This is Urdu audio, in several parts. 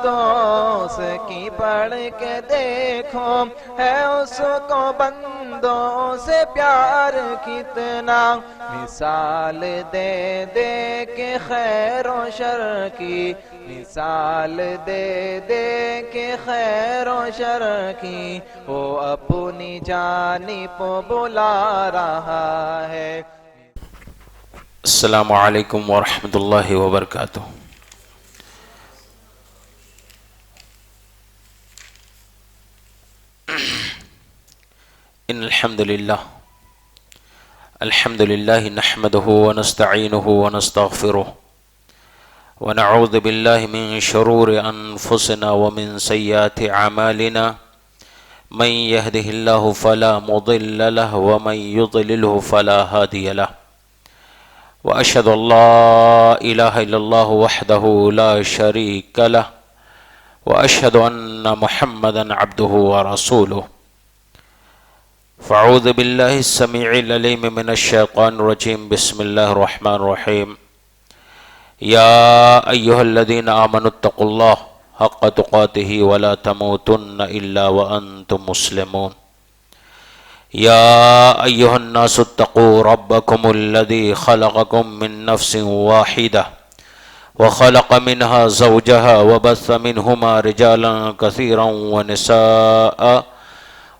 دوست کی پڑھ کے دیکھو ہے اس کو بندوں سے پیار کتنا، مثال دے دے کے خیر و شر کی، مثال دے دے کے خیر و شر کی، وہ اپنی جانب بلا رہا ہے۔ السلام علیکم ورحمۃ اللہ وبرکاتہ۔ ان الحمد للہ نحمده ونستعینه ونستغفره ونعوذ باللہ من شرور انفسنا ومن سیئات اعمالنا، من يهده الله فلا مضل له ومن يضلله فلا هادي له، وأشهد أن لا إله إلا الله وحده لا شريك له، وأشهد أن محمدا عبده ورسوله، فأعوذ بالله السميع العليم من الشيطان الرجيم، بسم الله الرحمن الرحيم، يا أيها الذين آمنوا اتقوا الله حق تقاته ولا تموتن إلا وأنتم مسلمون، يا أيها الناس اتقوا ربكم الذي خلقكم من نفس واحدة وخلق منها زوجها وبث منهما رجالا كثيرا ونساء،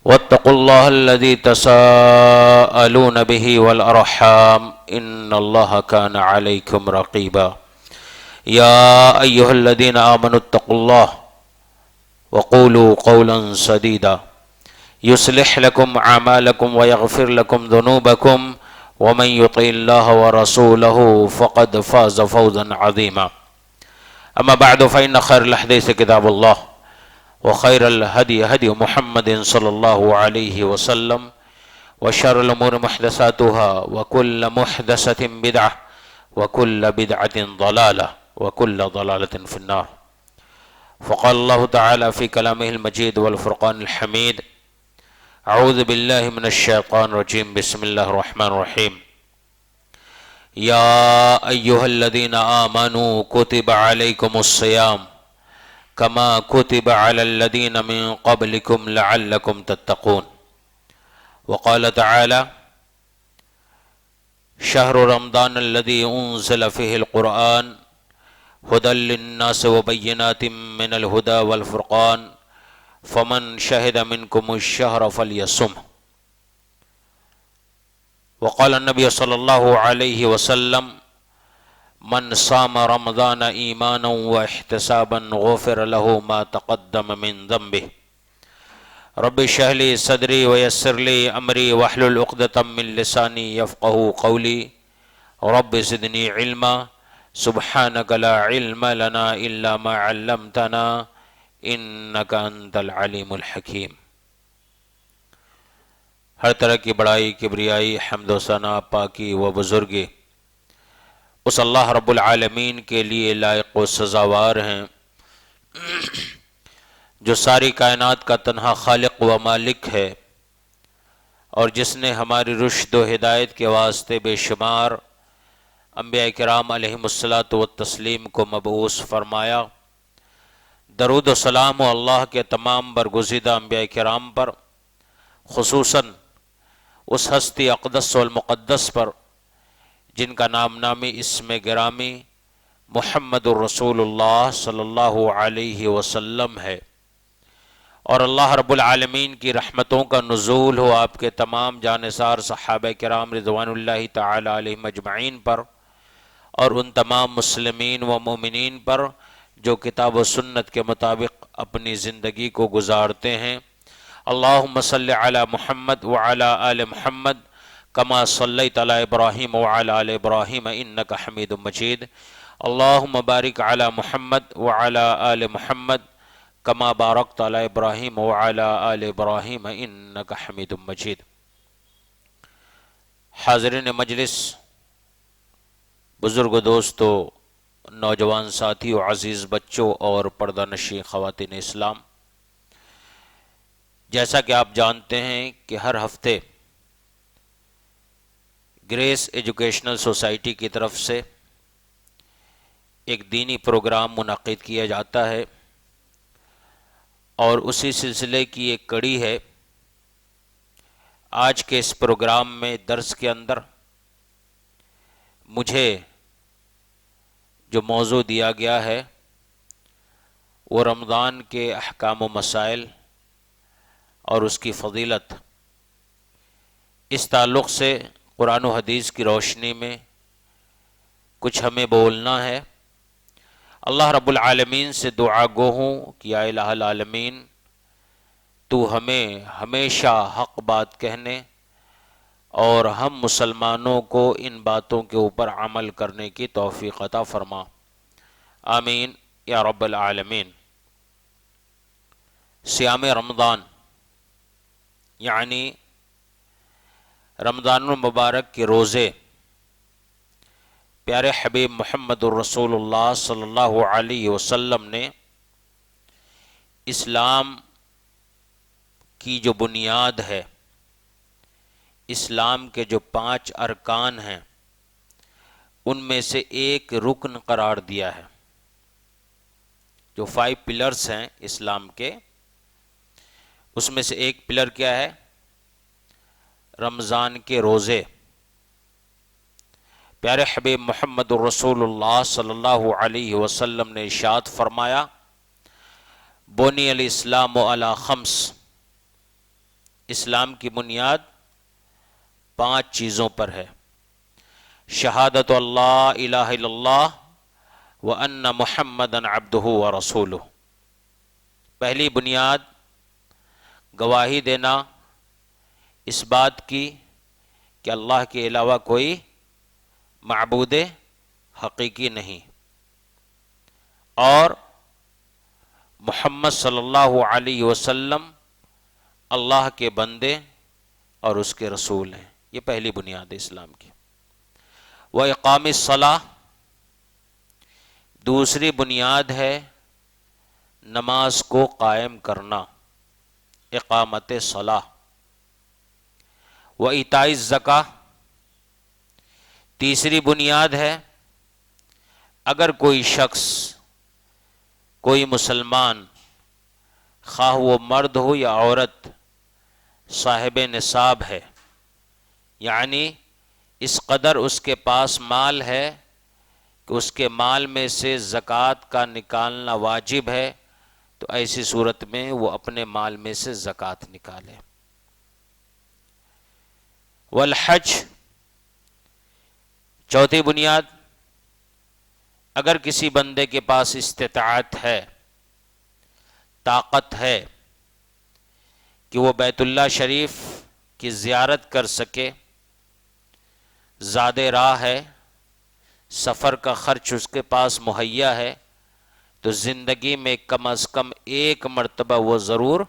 واتقوا الله الذي تساءلون به والأرحام إن الله كان عليكم رقيبا، يا أيها الذين آمنوا اتقوا الله وقولوا قولا سديدا يصلح لكم أعمالكم ويغفر لكم ذنوبكم، ومن يطع الله ورسوله فقد فاز فوزا عظيما، أما بعد فإن خير الحديث كتاب الله، وخير الهدي هدي محمد صلى الله عليه وسلم، وشر الأمور محدثاتها، وكل محدثة بدعة، وكل بدعة ضلالة، وكل ضلالة في النار، فقال الله تعالى في كلامه المجيد والفرقان الحميد، اعوذ باللہ من الشیطان الرجیم، بسم اللہ الرحمن الرحیم، یا ایہا الذین آمنوا کتب علیکم الصیام کما کتب علی الذین من قبلکم لعلکم تتقون، وقال تعالی شہر رمضان الذی انزل فیہ القرآن ھدی للناس وبینات من الھدی والفرقان فمن شہد منکم الشہر فلیصم، وقال النبی صلی اللہ علیہ وسلم من صام رمضان ایمانا واحتسابا غفر له ما تقدم من ذنبه، رب اشرح لي صدری ویسر لي امری واحلل عقدۃ من لسانی یفقهوا قولی، رب زدنی علما سبحانک لا علم لنا الا ما علمتنا انک انت العلیم الحکیم۔ ہر طرح کی بڑائی، کبریائی، حمد و ثنا، پاکی و بزرگی اس اللہ رب العالمین کے لیے لائق و سزاوار ہیں جو ساری کائنات کا تنہا خالق و مالک ہے، اور جس نے ہماری رشد و ہدایت کے واسطے بے شمار انبیاء کرام علیہم الصلاۃ والتسلیم کو مبعوث فرمایا۔ درود و سلام و اللہ کے تمام برگزیدہ انبیاء کرام پر، خصوصاً اس ہستی اقدس والمقدس پر جن کا نام نامی اسم گرامی محمد الرسول اللہ صلی اللہ علیہ وسلم ہے، اور اللہ رب العالمین کی رحمتوں کا نزول ہو آپ کے تمام جانثار صحابہ کرام رضوان اللہ تعالی علیہم اجمعین پر، اور ان تمام مسلمین و مومنین پر جو کتاب و سنت کے مطابق اپنی زندگی کو گزارتے ہیں۔ اللہم صلی علی محمد وعلی آل محمد کما صلیت علی ابراہیم وعلی آل ابراہیم انک حمید مجید، اللہم بارک علی محمد وعلی آل محمد کما بارکت علی ابراہیم وعلی آل ابراہیم انک حمید مجید۔ حاضرین مجلس، بزرگ دوستو، نوجوان ساتھیو، عزیز بچوں اور پردہ نشین خواتین اسلام، جیسا کہ آپ جانتے ہیں کہ ہر ہفتے گریس ایجوکیشنل سوسائٹی کی طرف سے ایک دینی پروگرام منعقد کیا جاتا ہے اور اسی سلسلے کی ایک کڑی ہے آج کے اس پروگرام میں درس کے اندر مجھے جو موضوع دیا گیا ہے وہ رمضان کے احکام و مسائل اور اس کی فضیلت، اس تعلق سے قرآن و حدیث کی روشنی میں کچھ ہمیں بولنا ہے۔ اللہ رب العالمین سے دعا گو ہوں کہ یا الہ العالمین تو ہمیں ہمیشہ حق بات کہنے اور ہم مسلمانوں کو ان باتوں کے اوپر عمل کرنے کی توفیق عطا فرما، آمین یا رب العالمین۔ صیام رمضان یعنی رمضان المبارک کے روزے، پیارے حبیب محمد الرسول اللہ صلی اللہ علیہ وسلم نے اسلام کی جو بنیاد ہے، اسلام کے جو 5 ارکان ہیں، ان میں سے ایک رکن قرار دیا ہے۔ جو 5 پلرز ہیں اسلام کے، اس میں سے ایک پلر کیا ہے؟ رمضان کے روزے۔ پیارے حبیب محمد الرسول اللہ صلی اللہ علیہ وسلم نے ارشاد فرمایا، بنی الاسلام علی 5، اسلام کی بنیاد 5 چیزوں پر ہے۔ شہادت اللہ الہ الا اللہ وان محمدا عبدہ ورسولہ، پہلی بنیاد گواہی دینا اس بات کی کہ اللہ کے علاوہ کوئی معبود حقیقی نہیں، اور محمد صلی اللہ علیہ وسلم اللہ کے بندے اور اس کے رسول ہیں۔ یہ پہلی بنیاد ہے اسلام کی۔ وَإِقَامِ الصَّلَاةِ، دوسری بنیاد ہے نماز کو قائم کرنا، اقامت صلاح۔ وَإِيتَاءِ الزَّكَاةِ، تیسری بنیاد ہے اگر کوئی شخص، کوئی مسلمان، خواہ وہ مرد ہو یا عورت، صاحب نصاب ہے، یعنی اس قدر اس کے پاس مال ہے کہ اس کے مال میں سے زکوٰۃ کا نکالنا واجب ہے، تو ایسی صورت میں وہ اپنے مال میں سے زکوٰۃ نکالے۔ والحج، چوتھی بنیاد، اگر کسی بندے کے پاس استطاعت ہے، طاقت ہے کہ وہ بیت اللہ شریف کی زیارت کر سکے، زاد راہ ہے، سفر کا خرچ اس کے پاس مہیا ہے، تو زندگی میں کم از کم 1 مرتبہ وہ ضرور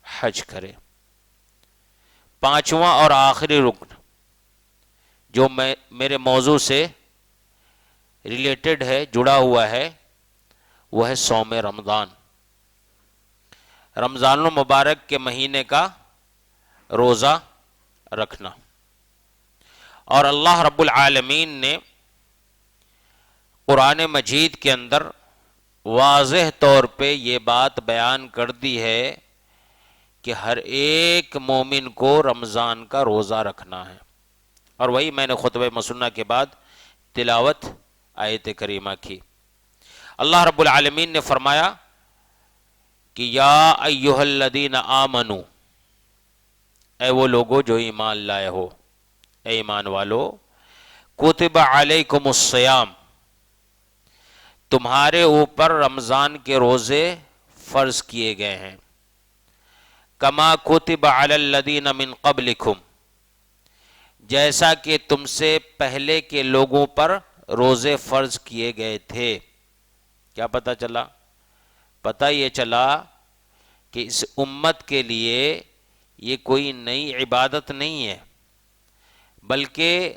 حج کرے۔ 5واں اور آخری رکن جو میرے موضوع سے ریلیٹڈ ہے، جڑا ہوا ہے، وہ ہے صوم رمضان، رمضان المبارک کے مہینے کا روزہ رکھنا۔ اور اللہ رب العالمین نے قرآن مجید کے اندر واضح طور پہ یہ بات بیان کر دی ہے کہ ہر ایک مومن کو رمضان کا روزہ رکھنا ہے، اور وہی میں نے خطبہ مسنہ کے بعد تلاوت آیت کریمہ کی۔ اللہ رب العالمین نے فرمایا کہ یا ایھا الذین آمنو، اے وہ لوگو جو ایمان لائے ہو، اے ایمان والو، کتب علیکم الصیام، تمہارے اوپر رمضان کے روزے فرض کیے گئے ہیں، کما کتب علی الذین من قبلکم، جیسا کہ تم سے پہلے کے لوگوں پر روزے فرض کیے گئے تھے۔ کیا پتہ چلا؟ پتہ یہ چلا کہ اس امت کے لیے یہ کوئی نئی عبادت نہیں ہے، بلکہ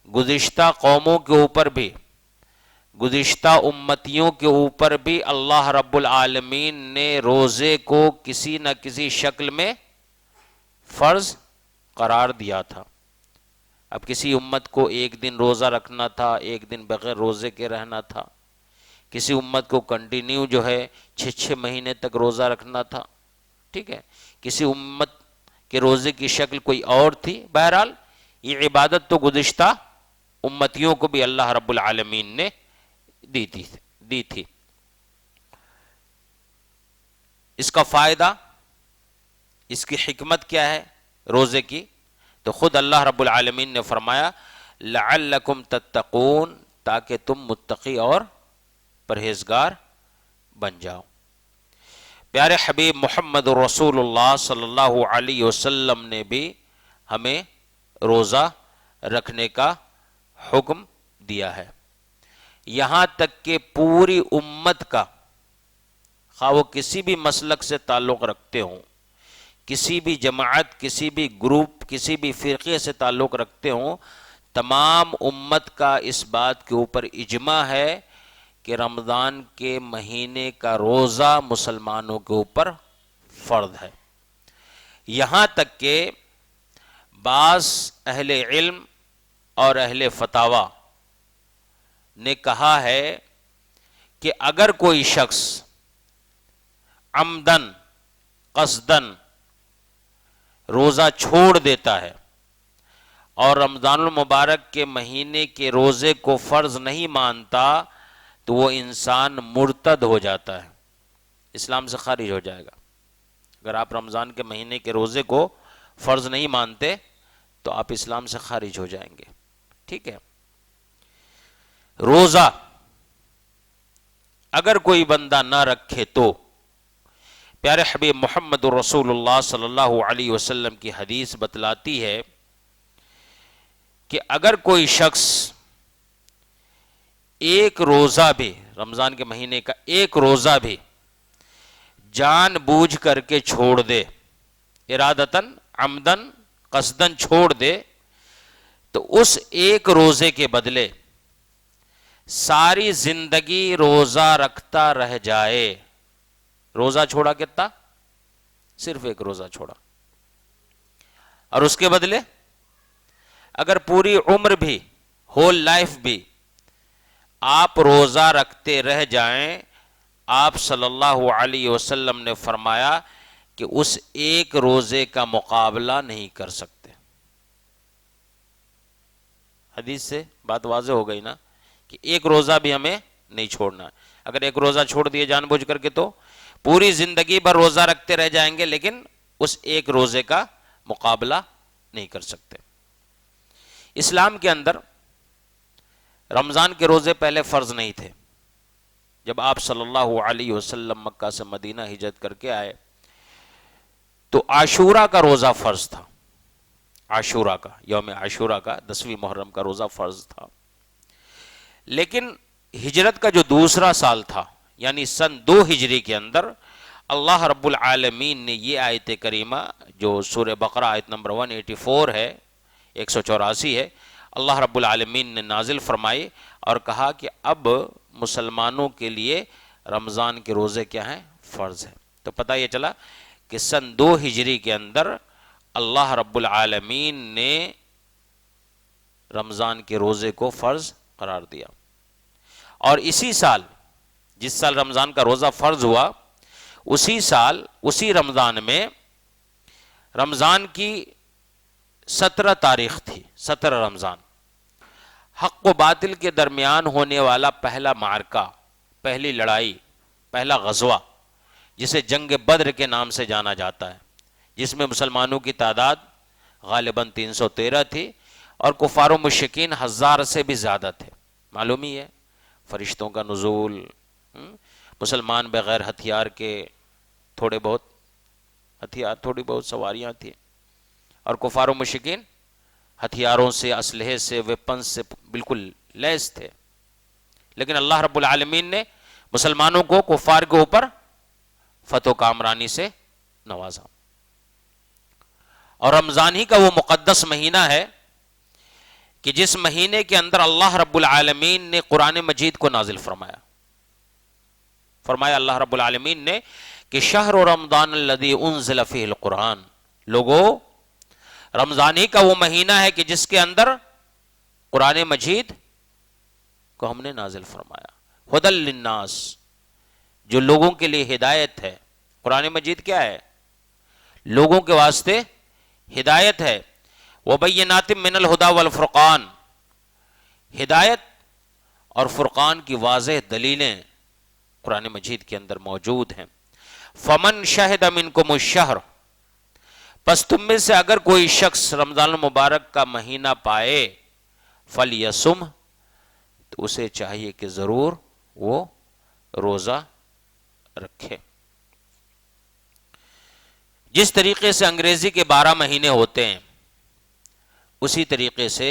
گزشتہ قوموں کے اوپر بھی، گزشتہ امتیوں کے اوپر بھی اللہ رب العالمین نے روزے کو کسی نہ کسی شکل میں فرض قرار دیا تھا۔ اب کسی امت کو 1 دن روزہ رکھنا تھا، 1 دن بغیر روزے کے رہنا تھا، کسی امت کو کنٹینیو جو ہے 6 مہینے تک روزہ رکھنا تھا، ٹھیک ہے، کسی امت کے روزے کی شکل کوئی اور تھی. بہرحال یہ عبادت تو گزشتہ امتیوں کو بھی اللہ رب العالمین نے دی تھی. اس کا فائدہ، اس کی حکمت کیا ہے روزے کی؟ تو خود اللہ رب العالمین نے فرمایا لعلکم تتقون، تاکہ تم متقی اور پرہیزگار بن جاؤ. پیارے حبیب محمد رسول اللہ صلی اللہ علیہ وسلم نے بھی ہمیں روزہ رکھنے کا حکم دیا ہے. یہاں تک کہ پوری امت کا، خواہ وہ کسی بھی مسلک سے تعلق رکھتے ہوں، کسی بھی جماعت، کسی بھی گروپ، کسی بھی فرقے سے تعلق رکھتے ہوں، تمام امت کا اس بات کے اوپر اجماع ہے کہ رمضان کے مہینے کا روزہ مسلمانوں کے اوپر فرض ہے. یہاں تک کہ بعض اہل علم اور اہل فتاوی نے کہا ہے کہ اگر کوئی شخص عمدن قصدن روزہ چھوڑ دیتا ہے اور رمضان المبارک کے مہینے کے روزے کو فرض نہیں مانتا تو وہ انسان مرتد ہو جاتا ہے، اسلام سے خارج ہو جائے گا. اگر آپ رمضان کے مہینے کے روزے کو فرض نہیں مانتے تو آپ اسلام سے خارج ہو جائیں گے، ٹھیک ہے. روزہ اگر کوئی بندہ نہ رکھے تو پیارے حبیب محمد رسول اللہ صلی اللہ علیہ وسلم کی حدیث بتلاتی ہے کہ اگر کوئی شخص ایک روزہ بھی، رمضان کے مہینے کا ایک روزہ بھی جان بوجھ کر کے چھوڑ دے، ارادتاً عمدن قصدن چھوڑ دے، تو اس ایک روزے کے بدلے ساری زندگی روزہ رکھتا رہ جائے. روزہ چھوڑا کتنا؟ صرف ایک روزہ چھوڑا، اور اس کے بدلے اگر پوری عمر بھی، ہول لائف بھی آپ روزہ رکھتے رہ جائیں، آپ صلی اللہ علیہ وسلم نے فرمایا کہ اس ایک روزے کا مقابلہ نہیں کر سکتے. حدیث سے بات واضح ہو گئی نا کہ ایک روزہ بھی ہمیں نہیں چھوڑنا ہے. اگر ایک روزہ چھوڑ دیے جان بوجھ کر کے تو پوری زندگی بھر روزہ رکھتے رہ جائیں گے، لیکن اس ایک روزے کا مقابلہ نہیں کر سکتے. اسلام کے اندر رمضان کے روزے پہلے فرض نہیں تھے. جب آپ صلی اللہ علیہ وسلم مکہ سے مدینہ ہجرت کر کے آئے تو عاشورہ کا روزہ فرض تھا. عاشورہ کا، یوم عاشورہ کا 10ویں محرم کا روزہ فرض تھا. لیکن ہجرت کا جو دوسرا سال تھا، یعنی سن 2 ہجری کے اندر، اللہ رب العالمین نے یہ آیت کریمہ جو سورہ بقرہ آیت نمبر 184 ہے، 184 ہے، اللہ رب العالمین نے نازل فرمائی اور کہا کہ اب مسلمانوں کے لیے رمضان کے روزے کیا ہیں؟ فرض ہیں. تو پتہ یہ چلا کہ سن 2 ہجری کے اندر اللہ رب العالمین نے رمضان کے روزے کو فرض قرار دیا. اور اسی سال، جس سال رمضان کا روزہ فرض ہوا، اسی سال، اسی رمضان میں، رمضان کی 17 تاریخ تھی، 17 رمضان، حق و باطل کے درمیان ہونے والا پہلا معرکہ، پہلی لڑائی، پہلا غزوہ، جسے جنگ بدر کے نام سے جانا جاتا ہے، جس میں مسلمانوں کی تعداد غالباً 313 تھی اور کفار و مشرکین 1000 سے بھی زیادہ تھے. معلوم ہی ہے فرشتوں کا نزول، مسلمان بغیر ہتھیار کے، تھوڑے بہت ہتھیار، تھوڑی بہت سواریاں تھیں، اور کفار و مشرکین ہتھیاروں سے، اسلحے سے، ویپنز سے بالکل لیس تھے. لیکن اللہ رب العالمین نے مسلمانوں کو کفار کے اوپر فتح و کامرانی سے نوازا. اور رمضان ہی کا وہ مقدس مہینہ ہے کہ جس مہینے کے اندر اللہ رب العالمین نے قرآن مجید کو نازل فرمایا. فرمایا اللہ رب العالمین نے کہ شہر رمضان الذی انزل فیہ القرآن، لوگو رمضان ہی کا وہ مہینہ ہے کہ جس کے اندر قرآن مجید کو ہم نے نازل فرمایا. ہدی للناس، جو لوگوں کے لیے ہدایت ہے. قرآن مجید کیا ہے؟ لوگوں کے واسطے ہدایت ہے. وبینات من الہدی والفرقان، ہدایت اور فرقان کی واضح دلیلیں قرآن مجید کے اندر موجود ہیں. فمن شہد منکم الشہر، پس تم میں سے اگر کوئی شخص رمضان المبارک کا مہینہ پائے، فلیصم، تو اسے چاہیے کہ ضرور وہ روزہ رکھے. جس طریقے سے انگریزی کے 12 مہینے ہوتے ہیں، اسی طریقے سے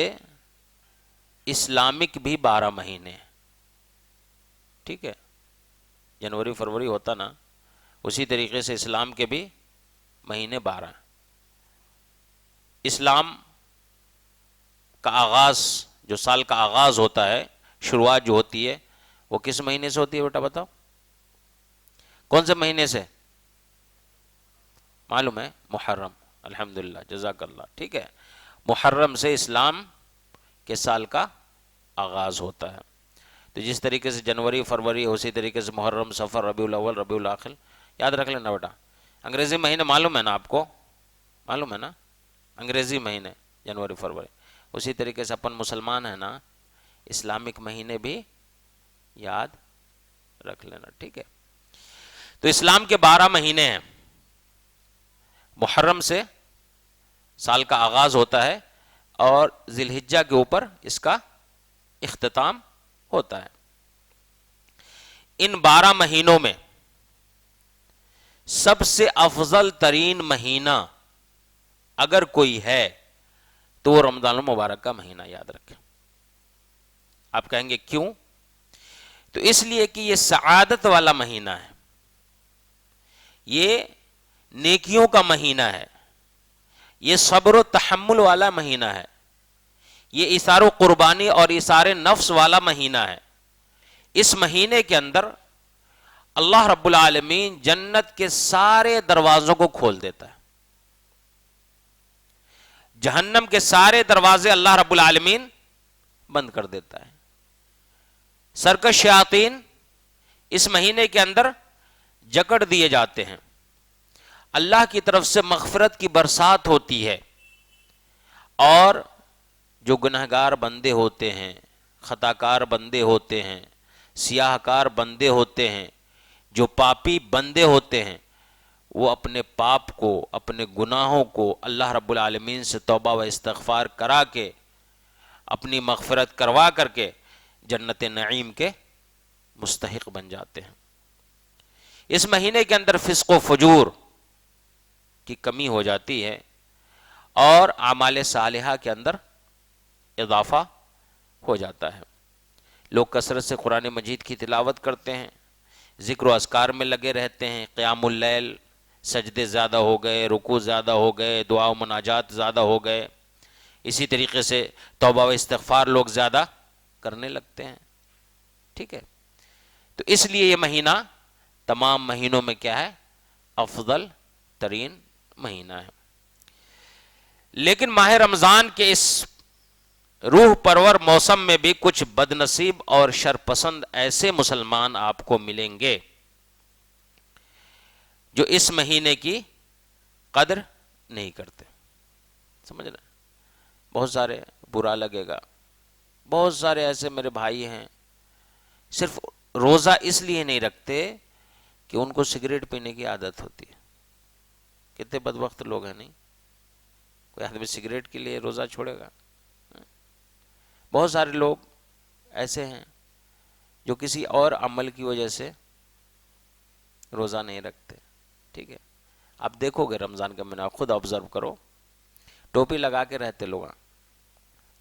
اسلامک بھی 12 مہینے ہیں. ٹھیک ہے، جنوری فروری ہوتا نا، اسی طریقے سے اسلام کے بھی مہینے 12 ہیں. اسلام کا آغاز، جو سال کا آغاز ہوتا ہے، شروعات جو ہوتی ہے، وہ کس مہینے سے ہوتی ہے بیٹا بتاؤ؟ کون سے مہینے سے معلوم ہے؟ محرم. الحمدللہ، جزاک اللہ. ٹھیک ہے، محرم سے اسلام کے سال کا آغاز ہوتا ہے. تو جس طریقے سے جنوری فروری، اسی طریقے سے محرم، صفر، ربیع الاول، ربیع الاخر. یاد رکھ لینا بیٹا. انگریزی مہینے معلوم ہے نا آپ کو؟ معلوم ہے نا انگریزی مہینے جنوری فروری. اسی طریقے سے اپن مسلمان ہیں نا، اسلامک مہینے بھی یاد رکھ لینا. ٹھیک ہے، تو اسلام کے 12 مہینے ہیں. محرم سے سال کا آغاز ہوتا ہے اور ذی الحجہ کے اوپر اس کا اختتام ہوتا ہے. ان 12 مہینوں میں سب سے افضل ترین مہینہ اگر کوئی ہے تو وہ رمضان المبارک کا مہینہ. یاد رکھیں. آپ کہیں گے کیوں؟ تو اس لیے کہ یہ سعادت والا مہینہ ہے، یہ نیکیوں کا مہینہ ہے، یہ صبر و تحمل والا مہینہ ہے، یہ اثار و قربانی اور اثار نفس والا مہینہ ہے. اس مہینے کے اندر اللہ رب العالمین جنت کے سارے دروازوں کو کھول دیتا ہے. جہنم کے سارے دروازے اللہ رب العالمین بند کر دیتا ہے. سرکش شیاطین اس مہینے کے اندر جکڑ دیے جاتے ہیں. اللہ کی طرف سے مغفرت کی برسات ہوتی ہے، اور جو گنہگار بندے ہوتے ہیں، خطاکار بندے ہوتے ہیں، سیاہ کار بندے ہوتے ہیں، جو پاپی بندے ہوتے ہیں، وہ اپنے پاپ کو، اپنے گناہوں کو اللہ رب العالمین سے توبہ و استغفار کرا کے، اپنی مغفرت کروا کر کے جنت نعیم کے مستحق بن جاتے ہیں. اس مہینے کے اندر فسق و فجور کی کمی ہو جاتی ہے اور اعمال صالحہ کے اندر اضافہ ہو جاتا ہے. لوگ کثرت سے قرآن مجید کی تلاوت کرتے ہیں، ذکر و اذکار میں لگے رہتے ہیں، قیام اللیل، سجدے زیادہ ہو گئے، رکوع زیادہ ہو گئے، دعا و مناجات زیادہ ہو گئے. اسی طریقے سے توبہ و استغفار لوگ زیادہ کرنے لگتے ہیں. ٹھیک ہے، تو اس لیے یہ مہینہ تمام مہینوں میں کیا ہے؟ افضل ترین مہینہ ہے. لیکن ماہ رمضان کے اس روح پرور موسم میں بھی کچھ بد نصیب اور شرپسند ایسے مسلمان آپ کو ملیں گے جو اس مہینے کی قدر نہیں کرتے. سمجھ رہے؟ بہت سارے برا لگے گا، بہت سارے ایسے میرے بھائی ہیں صرف روزہ اس لیے نہیں رکھتے کہ ان کو سگریٹ پینے کی عادت ہوتی ہے. کتنے بدبخت لوگ ہیں. نہیں کوئی آدمی سگریٹ کے لیے روزہ چھوڑے گا؟ بہت سارے لوگ ایسے ہیں جو کسی اور عمل کی وجہ سے روزہ نہیں رکھتے. ٹھیک ہے، آپ دیکھو گے رمضان کا مہینہ، خود آبزرو کرو، ٹوپی لگا کے رہتے لوگ،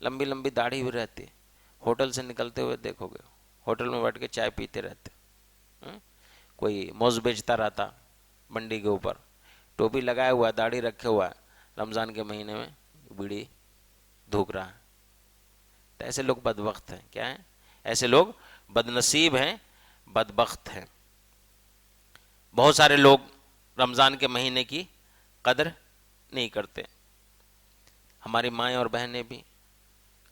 لمبی لمبی داڑھی بھی رہتی، ہوٹل سے نکلتے ہوئے دیکھو گے ہوٹل میں بیٹھ کے چائے پیتے رہتے. کوئی موز بیچتا رہتا منڈی کے اوپر، ٹوپی لگایا ہوا، داڑھی رکھے ہوا ہے، رمضان کے مہینے میں بیڑی دھوک رہا ہے. تو ایسے لوگ بدبخت ہیں. کیا ہیں؟ ایسے لوگ بد نصیب ہیں، بدبخت ہیں. بہت سارے لوگ رمضان کے مہینے کی قدر نہیں کرتے. ہماری مائیں اور بہنیں بھی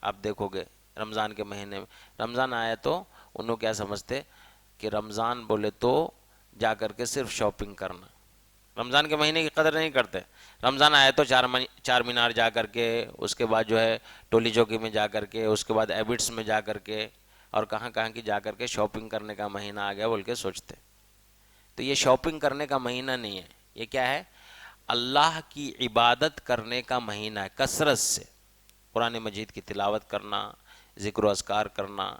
آپ دیکھو گے رمضان کے مہینے میں، رمضان آیا تو انہوں کیا سمجھتے؟ کہ رمضان بولے تو جا کر کے صرف شاپنگ کرنا، رمضان کے مہینے کی قدر نہیں کرتے. رمضان آئے تو چار مینار جا کر کے، اس کے بعد جو ہے ٹولی چوکی میں جا کر کے، اس کے بعد ایبٹس میں جا کر کے، اور کہاں کہاں کی جا کر کے شاپنگ کرنے کا مہینہ آ گیا بول کے سوچتے. تو یہ شاپنگ کرنے کا مہینہ نہیں ہے، یہ کیا ہے؟ اللہ کی عبادت کرنے کا مہینہ ہے. کثرت سے قرآن مجید کی تلاوت کرنا، ذکر و اذکار کرنا،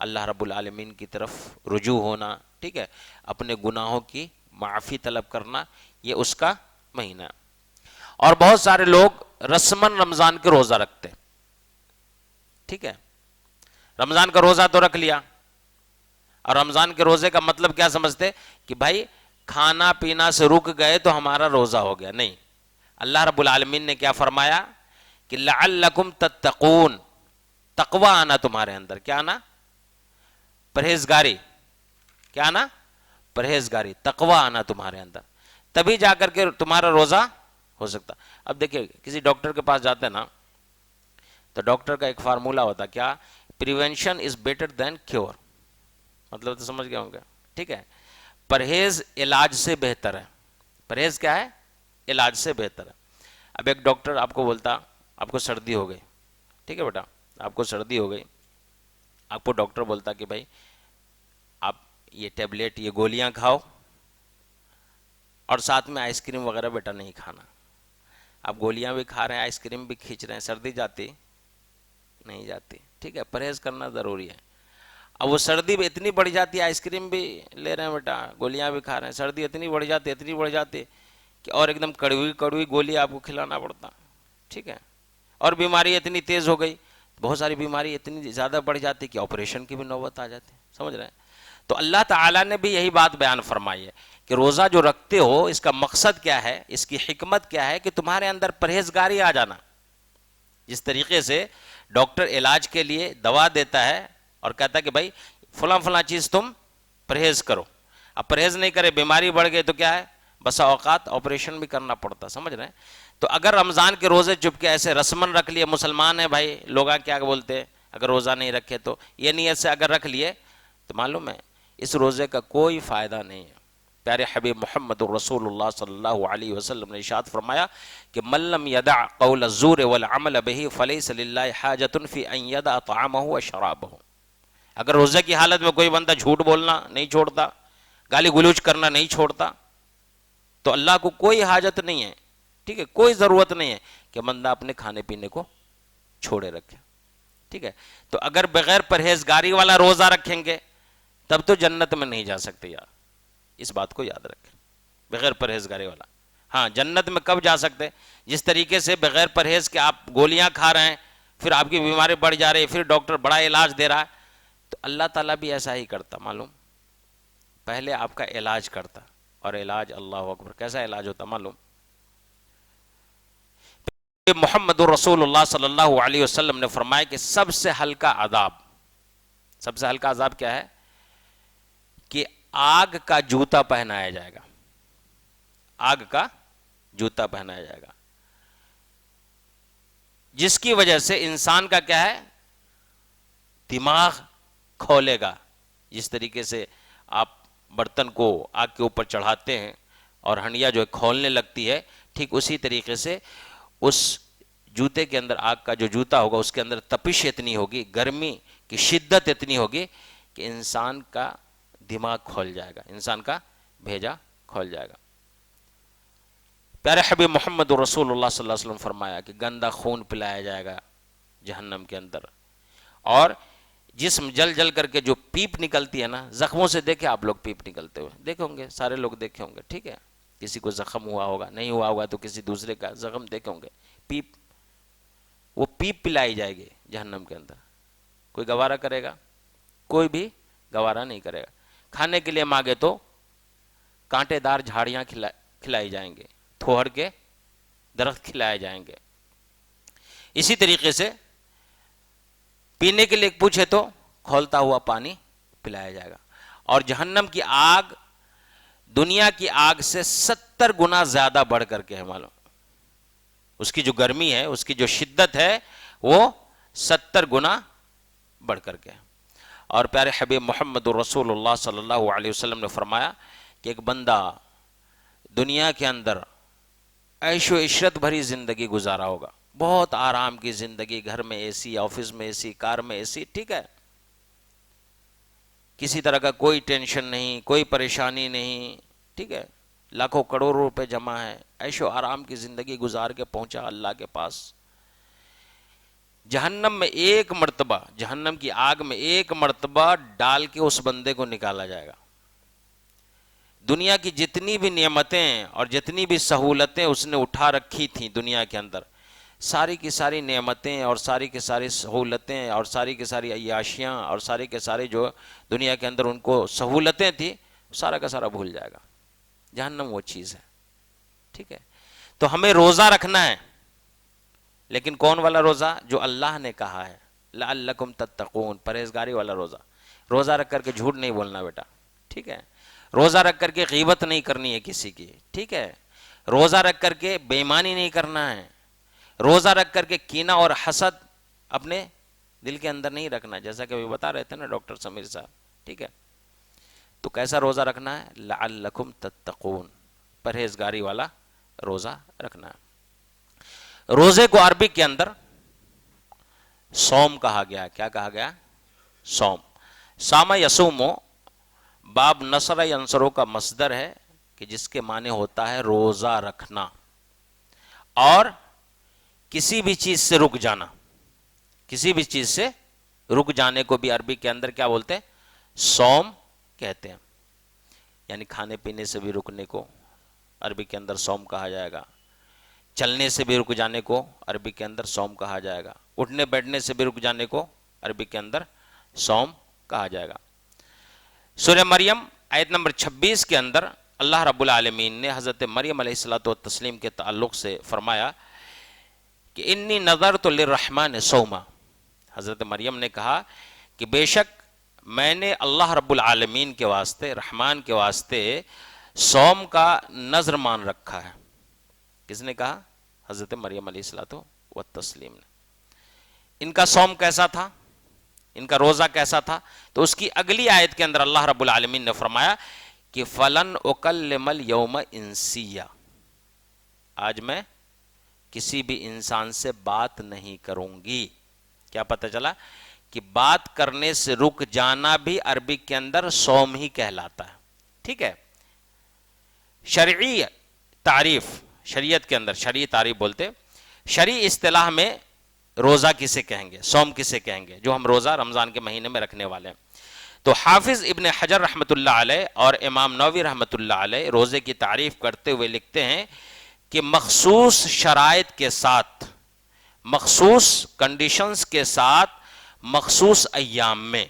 اللہ رب العالمین کی طرف رجوع ہونا، ٹھیک ہے، اپنے گناہوں کی معافی طلب کرنا، یہ اس کا مہینہ ہے. اور بہت سارے لوگ رسماً رمضان کے روزہ رکھتے، ٹھیک ہے، رمضان کا روزہ تو رکھ لیا، اور رمضان کے روزے کا مطلب کیا سمجھتے کہ بھائی کھانا پینا سے رک گئے تو ہمارا روزہ ہو گیا. نہیں، اللہ رب العالمین نے کیا فرمایا کہ لعلکم تتقون، تقوی آنا تمہارے اندر، کیا آنا؟ پرہیزگاری، کیا آنا؟ پرہیزگاری، تقوی آنا تمہارے اندر، تبھی جا کر کے تمہارا روزہ ہو سکتا. اب دیکھیں کسی ڈاکٹر کے پاس جاتے ہیں نا، تو ڈاکٹر کا ایک فارمولا ہوتا، کیا؟ Prevention is better than cure. مطلب تو سمجھ گئے ہوں گے، ٹھیک ہے، پرہیز علاج سے بہتر ہے. پرہیز کیا ہے؟ علاج سے بہتر ہے. اب ایک ڈاکٹر آپ کو بولتا آپ کو سردی ہو گئی، ٹھیک ہے بیٹا، آپ کو سردی ہو گئی، آپ کو ڈاکٹر بولتا کہ بھائی آپ یہ ٹیبلیٹ، یہ گولیاں کھاؤ، اور ساتھ میں آئس کریم وغیرہ بیٹا نہیں کھانا. آپ گولیاں بھی کھا رہے ہیں، آئس کریم بھی کھینچ رہے ہیں، سردی جاتی نہیں جاتی، ٹھیک ہے، پرہیز کرنا ضروری ہے. اب وہ سردی بھی اتنی بڑھ جاتی ہے، آئس کریم بھی لے رہے ہیں بیٹا، گولیاں بھی کھا رہے ہیں، سردی اتنی بڑھ جاتی کہ اور ایک دم کڑوی گولی آپ کو کھلانا پڑتا، ٹھیک ہے. اور بیماری اتنی تیز ہو گئی، بہت ساری بیماری اتنی زیادہ بڑھ جاتی کہ آپریشن کی بھی نوبت آ جاتی، سمجھ رہے ہیں. تو اللہ تعالیٰ نے بھی یہی بات بیان فرمائی ہے کہ روزہ جو رکھتے ہو اس کا مقصد کیا ہے، اس کی حکمت کیا ہے، کہ تمہارے اندر پرہیزگاری آ جانا. جس طریقے سے ڈاکٹر علاج کے لیے دوا دیتا ہے اور کہتا ہے کہ بھائی فلاں چیز تم پرہیز کرو، اب پرہیز نہیں کرے بیماری بڑھ گئی تو کیا ہے، بسا اوقات آپریشن بھی کرنا پڑتا، سمجھ رہے ہیں. تو اگر رمضان کے روزے چپ کے ایسے رسمن رکھ لیے، مسلمان ہیں بھائی، لوگ کیا بولتے ہیں اگر روزہ نہیں رکھے تو، یہ نیت سے اگر رکھ لیے تو معلوم ہے اس روزے کا کوئی فائدہ نہیں ہے. پیارے حبیب محمد رسول اللہ صلی اللہ علیہ وسلم نے ارشاد فرمایا کہ من لم یدع قول الزور والعمل به فلیس للہ حاجۃ فی ان یدع طعامہ وشرابہ. اگر روزے کی حالت میں کوئی بندہ جھوٹ بولنا نہیں چھوڑتا، گالی گلوچ کرنا نہیں چھوڑتا، تو اللہ کو کوئی حاجت نہیں ہے، ٹھیک ہے، کوئی ضرورت نہیں ہے کہ بندہ اپنے کھانے پینے کو چھوڑے رکھے، ٹھیک ہے. تو اگر بغیر پرہیزگاری والا روزہ رکھیں گے تب تو جنت میں نہیں جا سکتے یار، اس بات کو یاد رکھیں. بغیر پرہیزگاری والا، ہاں جنت میں کب جا سکتے؟ جس طریقے سے بغیر پرہیز کے آپ گولیاں کھا رہے ہیں، پھر آپ کی بیماری بڑھ جا رہی ہے، پھر ڈاکٹر بڑا علاج دے رہا ہے، تو اللہ تعالیٰ بھی ایسا ہی کرتا. معلوم، پہلے آپ کا علاج کرتا، اور علاج اللہ اکبر کیسا علاج ہوتا معلوم. محمد رسول اللہ صلی اللہ علیہ وسلم نے فرمایا کہ سب سے ہلکا عذاب کیا ہے؟ کہ آگ کا جوتا پہنایا جائے گا، آگ کا جوتا پہنایا جائے گا، جس کی وجہ سے انسان کا کیا ہے، دماغ کھولے گا. جس طریقے سے آپ برتن کو آگ کے اوپر چڑھاتے ہیں اور ہنڈیا جو ہے کھولنے لگتی ہے، ٹھیک اسی طریقے سے اس جوتے کے اندر، آگ کا جو جوتا ہوگا اس کے اندر تپش اتنی ہوگی، گرمی کی شدت اتنی ہوگی کہ انسان کا دماغ کھول جائے گا، انسان کا بھیجا کھول جائے گا. پیارے حبیب محمد رسول اللہ صلی اللہ علیہ وسلم فرمایا کہ گندا خون پلایا جائے گا جہنم کے اندر، اور جسم جل جل کر کے جو پیپ نکلتی ہے نا، زخموں سے دیکھے آپ لوگ پیپ نکلتے ہوئے دیکھے ہوں گے، سارے لوگ دیکھے ہوں گے، ٹھیک ہے، کسی کو زخم ہوا ہوگا، نہیں ہوا ہوگا تو کسی دوسرے کا زخم دیکھے ہوں گے، پیپ، وہ پیپ پلائی جائے گی جہنم کے اندر. کوئی گوارا کرے گا؟ کوئی بھی گوارا نہیں کرے گا. کھانے کے لیے مانگے تو کانٹے دار جھاڑیاں کھلائی جائیں گے، تھوہر کے درخت کھلائے جائیں گے. اسی طریقے سے پینے کے لیے پوچھے تو کھولتا ہوا پانی پلایا جائے گا. اور جہنم کی آگ دنیا کی آگ سے 70 گنا زیادہ بڑھ کر کے ہے معلوم. اس کی جو گرمی ہے، اس کی جو شدت ہے، وہ 70 گنا بڑھ کر کے ہے. اور پیارے حبیب محمد رسول اللہ صلی اللہ علیہ وسلم نے فرمایا کہ ایک بندہ دنیا کے اندر عیش و عشرت بھری زندگی گزارا ہوگا، بہت آرام کی زندگی، گھر میں اے سی، آفس میں اے سی، کار میں اے سی، ٹھیک ہے، کسی طرح کا کوئی ٹینشن نہیں، کوئی پریشانی نہیں، ٹھیک ہے، لاکھوں کروڑوں روپے جمع ہے، عیش و آرام کی زندگی گزار کے پہنچا اللہ کے پاس، جہنم میں ایک مرتبہ، جہنم کی آگ میں ایک مرتبہ ڈال کے اس بندے کو نکالا جائے گا۔ دنیا کی جتنی بھی نعمتیں اور جتنی بھی سہولتیں اس نے اٹھا رکھی تھیں دنیا کے اندر، ساری کی ساری نعمتیں اور ساری کی ساری سہولتیں اور ساری کی ساری عیاشیاں اور ساری کے سارے جو دنیا کے اندر ان کو سہولتیں تھیں، سارا کا سارا بھول جائے گا۔ جہنم وہ چیز ہے، ٹھیک ہے۔ تو ہمیں روزہ رکھنا ہے، لیکن کون والا روزہ؟ جو اللہ نے کہا ہے، لعلکم تتقون، پرہیزگاری والا روزہ۔ روزہ رکھ کر کے جھوٹ نہیں بولنا بیٹا، ٹھیک ہے۔ روزہ رکھ کر کے غیبت نہیں کرنی ہے کسی کی، ٹھیک ہے۔ روزہ رکھ کر کے بے ایمانی نہیں کرنا ہے۔ روزہ رکھ کر کے کینہ اور حسد اپنے دل کے اندر نہیں رکھنا، جیسا کہ ابھی بتا رہے تھے نا ڈاکٹر سمیر صاحب، ٹھیک ہے۔ تو کیسا روزہ رکھنا ہے؟ لعلکم تتقون، پرہیزگاری والا روزہ رکھنا ہے۔ روزے کو عربی کے اندر صوم کہا گیا۔ کیا کہا گیا؟ صوم۔ صام یصومو باب نصر ینصرو کا مصدر ہے کہ جس کے معنی ہوتا ہے روزہ رکھنا اور کسی بھی چیز سے رک جانا۔ کسی بھی چیز سے رک جانے کو بھی عربی کے اندر کیا بولتے ہیں؟ صوم کہتے ہیں۔ یعنی کھانے پینے سے بھی رکنے کو عربی کے اندر صوم کہا جائے گا، چلنے سے بھی رک جانے کو عربی کے اندر صوم کہا جائے گا، اٹھنے بیٹھنے سے بھی رک جانے کو عربی کے اندر صوم کہا جائے گا۔ سورہ مریم آیت نمبر 26 کے اندر اللہ رب العالمین نے حضرت مریم علیہ الصلوۃ والتسلیم کے تعلق سے فرمایا کہ انی نذرت للرحمن صوما۔ حضرت مریم نے کہا کہ بے شک میں نے اللہ رب العالمین کے واسطے، رحمان کے واسطے صوم کا نذر مان رکھا ہے۔ کس نے کہا؟ حضرت مریم علیہ الصلوۃ والتسلیم نے۔ ان کا صوم کیسا تھا؟ ان کا روزہ کیسا تھا؟ تو اس کی اگلی آیت کے اندر اللہ رب العالمین نے فرمایا کہ فلن اکلم اليوم انسیہ، آج میں کسی بھی انسان سے بات نہیں کروں گی۔ کیا پتہ چلا کہ بات کرنے سے رک جانا بھی عربی کے اندر صوم ہی کہلاتا ہے، ٹھیک ہے۔ شرعی تعریف، شریعت کے اندر شرعی تعریف بولتے، شرعی اصطلاح میں روزہ کسے کہیں گے، صوم کسے کہیں گے، جو ہم روزہ رمضان کے مہینے میں رکھنے والے ہیں۔ تو حافظ ابن حجر رحمۃ اللہ علیہ اور امام نووی رحمۃ اللہ علیہ روزے کی تعریف کرتے ہوئے لکھتے ہیں کہ مخصوص شرائط کے ساتھ، مخصوص کنڈیشنز کے ساتھ، مخصوص ایام میں،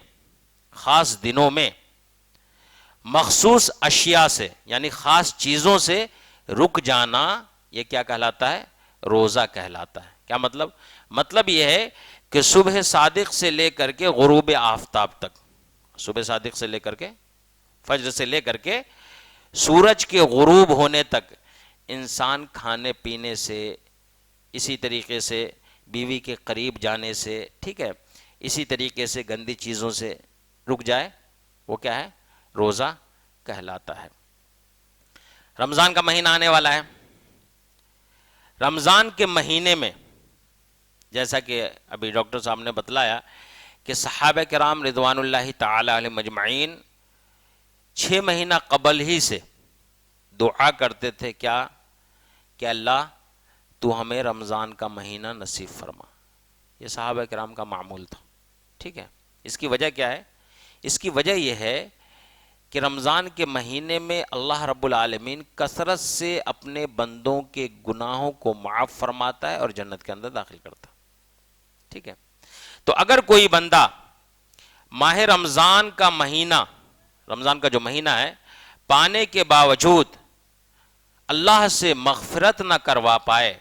خاص دنوں میں، مخصوص اشیاء سے یعنی خاص چیزوں سے رک جانا، یہ کیا کہلاتا ہے؟ روزہ کہلاتا ہے۔ کیا مطلب؟ مطلب یہ ہے کہ صبح صادق سے لے کر کے غروب آفتاب تک، صبح صادق سے لے کر کے، فجر سے لے کر کے سورج کے غروب ہونے تک انسان کھانے پینے سے، اسی طریقے سے بیوی کے قریب جانے سے، ٹھیک ہے، اسی طریقے سے گندی چیزوں سے رک جائے، وہ کیا ہے؟ روزہ کہلاتا ہے۔ رمضان کا مہینہ آنے والا ہے۔ رمضان کے مہینے میں جیسا کہ ابھی ڈاکٹر صاحب نے بتلایا کہ صحابہ کرام رضوان اللہ تعالی علیہ مجمعین 6 مہینہ قبل ہی سے دعا کرتے تھے، کیا کہ اللہ تو ہمیں رمضان کا مہینہ نصیب فرما۔ یہ صحابہ کرام کا معمول تھا، ٹھیک ہے۔ اس کی وجہ کیا ہے؟ اس کی وجہ یہ ہے کہ رمضان کے مہینے میں اللہ رب العالمین کثرت سے اپنے بندوں کے گناہوں کو معاف فرماتا ہے اور جنت کے اندر داخل کرتا ہے، ٹھیک ہے۔ تو اگر کوئی بندہ ماہ رمضان کا مہینہ، رمضان کا جو مہینہ ہے، پانے کے باوجود اللہ سے مغفرت نہ کروا پائے،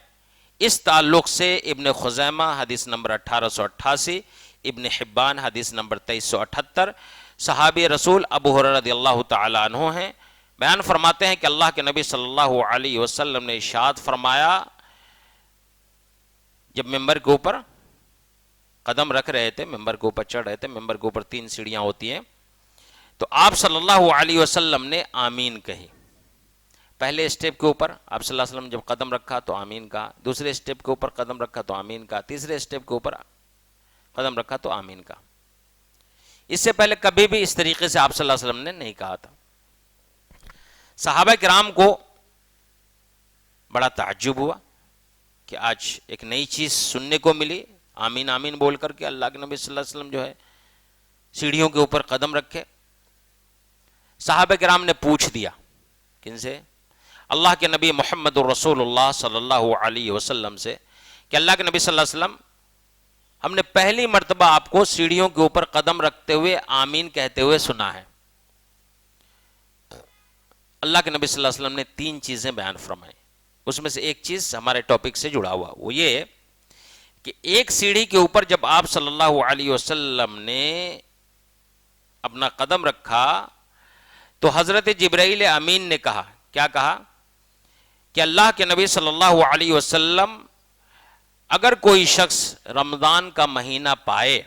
اس تعلق سے ابن خزیمہ حدیث نمبر 1888، ابن حبان حدیث نمبر 2378، صحابی رسول ابو ہریرہ رضی اللہ تعالی عنہ ہیں، بیان فرماتے ہیں کہ اللہ کے نبی صلی اللہ علیہ وسلم نے ارشاد فرمایا، جب ممبر کے اوپر قدم رکھ رہے تھے، ممبر کے اوپر چڑھ رہے تھے، ممبر کے اوپر 3 سیڑھیاں ہوتی ہیں، تو آپ صلی اللہ علیہ وسلم نے آمین کہی. پہلے اسٹیپ کے اوپر آپ صلی اللہ علیہ وسلم جب قدم رکھا تو آمین کہا، دوسرے اسٹیپ کے اوپر قدم رکھا تو آمین کہا، تیسرے اسٹیپ کے اوپر قدم رکھا تو آمین کہا. اس سے پہلے کبھی بھی اس طریقے سے آپ صلی اللہ علیہ وسلم نے نہیں کہا تھا. صحابہ کرام کو بڑا تعجب ہوا کہ آج ایک نئی چیز سننے کو ملی، آمین آمین بول کر کے اللہ کے نبی صلی اللہ علیہ وسلم جو ہے سیڑھیوں کے اوپر قدم رکھے. صحابہ کرام نے پوچھ دیا، کن سے؟ اللہ کے نبی محمد الرسول اللہ صلی اللہ علیہ وسلم سے، کہ اللہ کے نبی صلی اللہ علیہ وسلم ہم نے پہلی مرتبہ آپ کو سیڑھیوں کے اوپر قدم رکھتے ہوئے آمین کہتے ہوئے سنا ہے. اللہ کے نبی صلی اللہ علیہ وسلم نے 3 چیزیں بیان فرمائی. اس میں سے ایک چیز ہمارے ٹاپک سے جڑا ہوا، وہ یہ کہ ایک سیڑھی کے اوپر جب آپ صلی اللہ علیہ وسلم نے اپنا قدم رکھا تو حضرت جبرائیل امین نے کہا، کیا کہا؟ کہ اللہ کے نبی صلی اللہ علیہ وسلم اگر کوئی شخص رمضان کا مہینہ پائے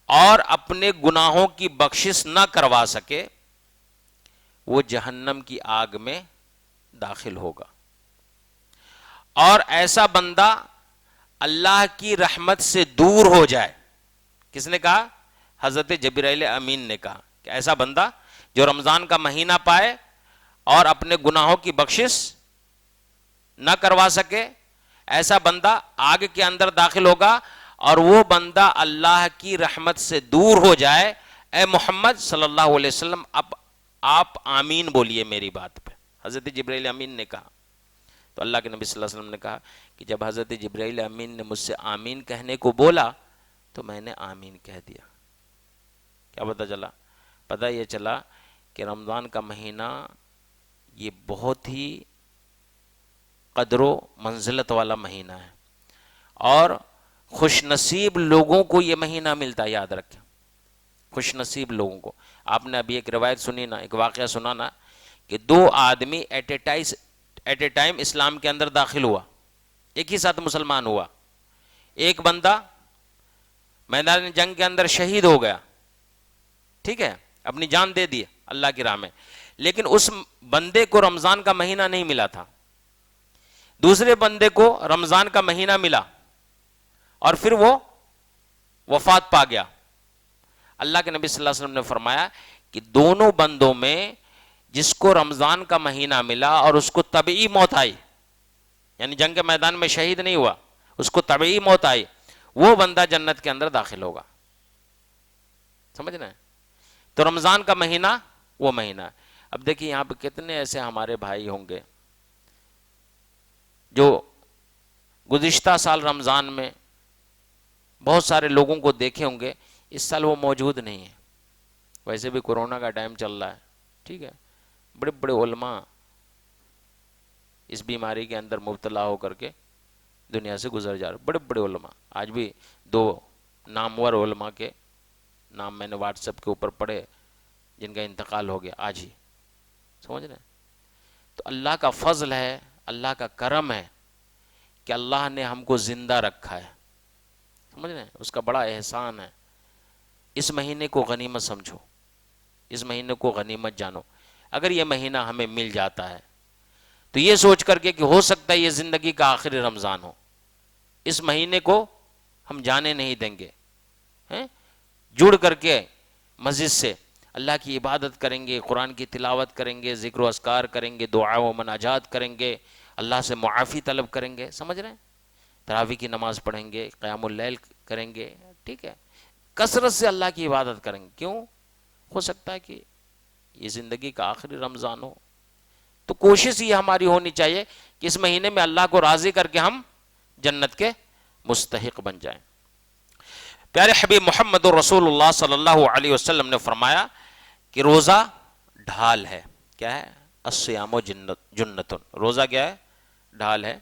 اور اپنے گناہوں کی بخشش نہ کروا سکے، وہ جہنم کی آگ میں داخل ہوگا. اور ایسا بندہ اللہ کی رحمت سے دور ہو جائے. کس نے کہا؟ حضرت جبرائیل امین نے کہا کہ ایسا بندہ جو رمضان کا مہینہ پائے اور اپنے گناہوں کی بخشش نہ کروا سکے، ایسا بندہ آگ کے اندر داخل ہوگا اور وہ بندہ اللہ کی رحمت سے دور ہو جائے. اے محمد صلی اللہ علیہ وسلم اب آپ آمین بولیے میری بات پہ. حضرت جبرائیل امین نے کہا. تو اللہ کے نبی صلی اللہ علیہ وسلم نے کہا کہ جب حضرت جبرائیل امین نے مجھ سے آمین کہنے کو بولا تو میں نے آمین کہہ دیا. کیا پتہ چلا؟ پتہ یہ چلا کہ رمضان کا مہینہ یہ بہت ہی قدر و منزلت والا مہینہ ہے، اور خوش نصیب لوگوں کو یہ مہینہ ملتا ہے. یاد رکھیں، خوش نصیب لوگوں کو. آپ نے ابھی ایک روایت سنی نا، ایک واقعہ سنا نا، کہ 2 آدمی ایٹ اے ٹائم اسلام کے اندر داخل ہوا، ایک ہی ساتھ مسلمان ہوا. ایک بندہ میدان جنگ کے اندر شہید ہو گیا، ٹھیک ہے، اپنی جان دے دی اللہ کی راہ میں، لیکن اس بندے کو رمضان کا مہینہ نہیں ملا تھا. دوسرے بندے کو رمضان کا مہینہ ملا اور پھر وہ وفات پا گیا. اللہ کے نبی صلی اللہ علیہ وسلم نے فرمایا کہ دونوں بندوں میں جس کو رمضان کا مہینہ ملا اور اس کو طبعی موت آئی، یعنی جنگ کے میدان میں شہید نہیں ہوا، اس کو طبعی موت آئی، وہ بندہ جنت کے اندر داخل ہوگا. سمجھ رہے ہیں؟ تو رمضان کا مہینہ وہ مہینہ. اب دیکھیے یہاں پہ کتنے ایسے ہمارے بھائی ہوں گے جو گزشتہ سال رمضان میں بہت سارے لوگوں کو دیکھے ہوں گے، اس سال وہ موجود نہیں ہیں. ویسے بھی کورونا کا ٹائم چل رہا ہے، ٹھیک ہے، بڑے بڑے علماء اس بیماری کے اندر مبتلا ہو کر کے دنیا سے گزر جا رہے. بڑے بڑے علماء، آج بھی 2 نامور علماء کے نام میں نے واٹس ایپ کے اوپر پڑھے جن کا انتقال ہو گیا آج ہی. سمجھ رہے ہیں؟ تو اللہ کا فضل ہے، اللہ کا کرم ہے کہ اللہ نے ہم کو زندہ رکھا ہے. سمجھ رہے ہیں؟ اس کا بڑا احسان ہے. اس مہینے کو غنیمت سمجھو، اس مہینے کو غنیمت جانو. اگر یہ مہینہ ہمیں مل جاتا ہے تو یہ سوچ کر کے کہ ہو سکتا ہے یہ زندگی کا آخری رمضان ہو، اس مہینے کو ہم جانے نہیں دیں گے. جڑ کر کے مسجد سے اللہ کی عبادت کریں گے، قرآن کی تلاوت کریں گے، ذکر و اذکار کریں گے، دعا و مناجات کریں گے، اللہ سے معافی طلب کریں گے. سمجھ رہے ہیں؟ تراویح کی نماز پڑھیں گے، قیام اللیل کریں گے، ٹھیک ہے، کثرت سے اللہ کی عبادت کریں گے. کیوں؟ ہو سکتا ہے کہ یہ زندگی کا آخری رمضان ہو. تو کوشش یہ ہماری ہونی چاہیے کہ اس مہینے میں اللہ کو راضی کر کے ہم جنت کے مستحق بن جائیں. پیارے حبیب محمد الرسول اللہ صلی اللہ علیہ وسلم نے فرمایا کہ روزہ ڈھال ہے. کیا ہے؟ الصیام جنۃ. روزہ کیا ہے؟ ڈھال ہے.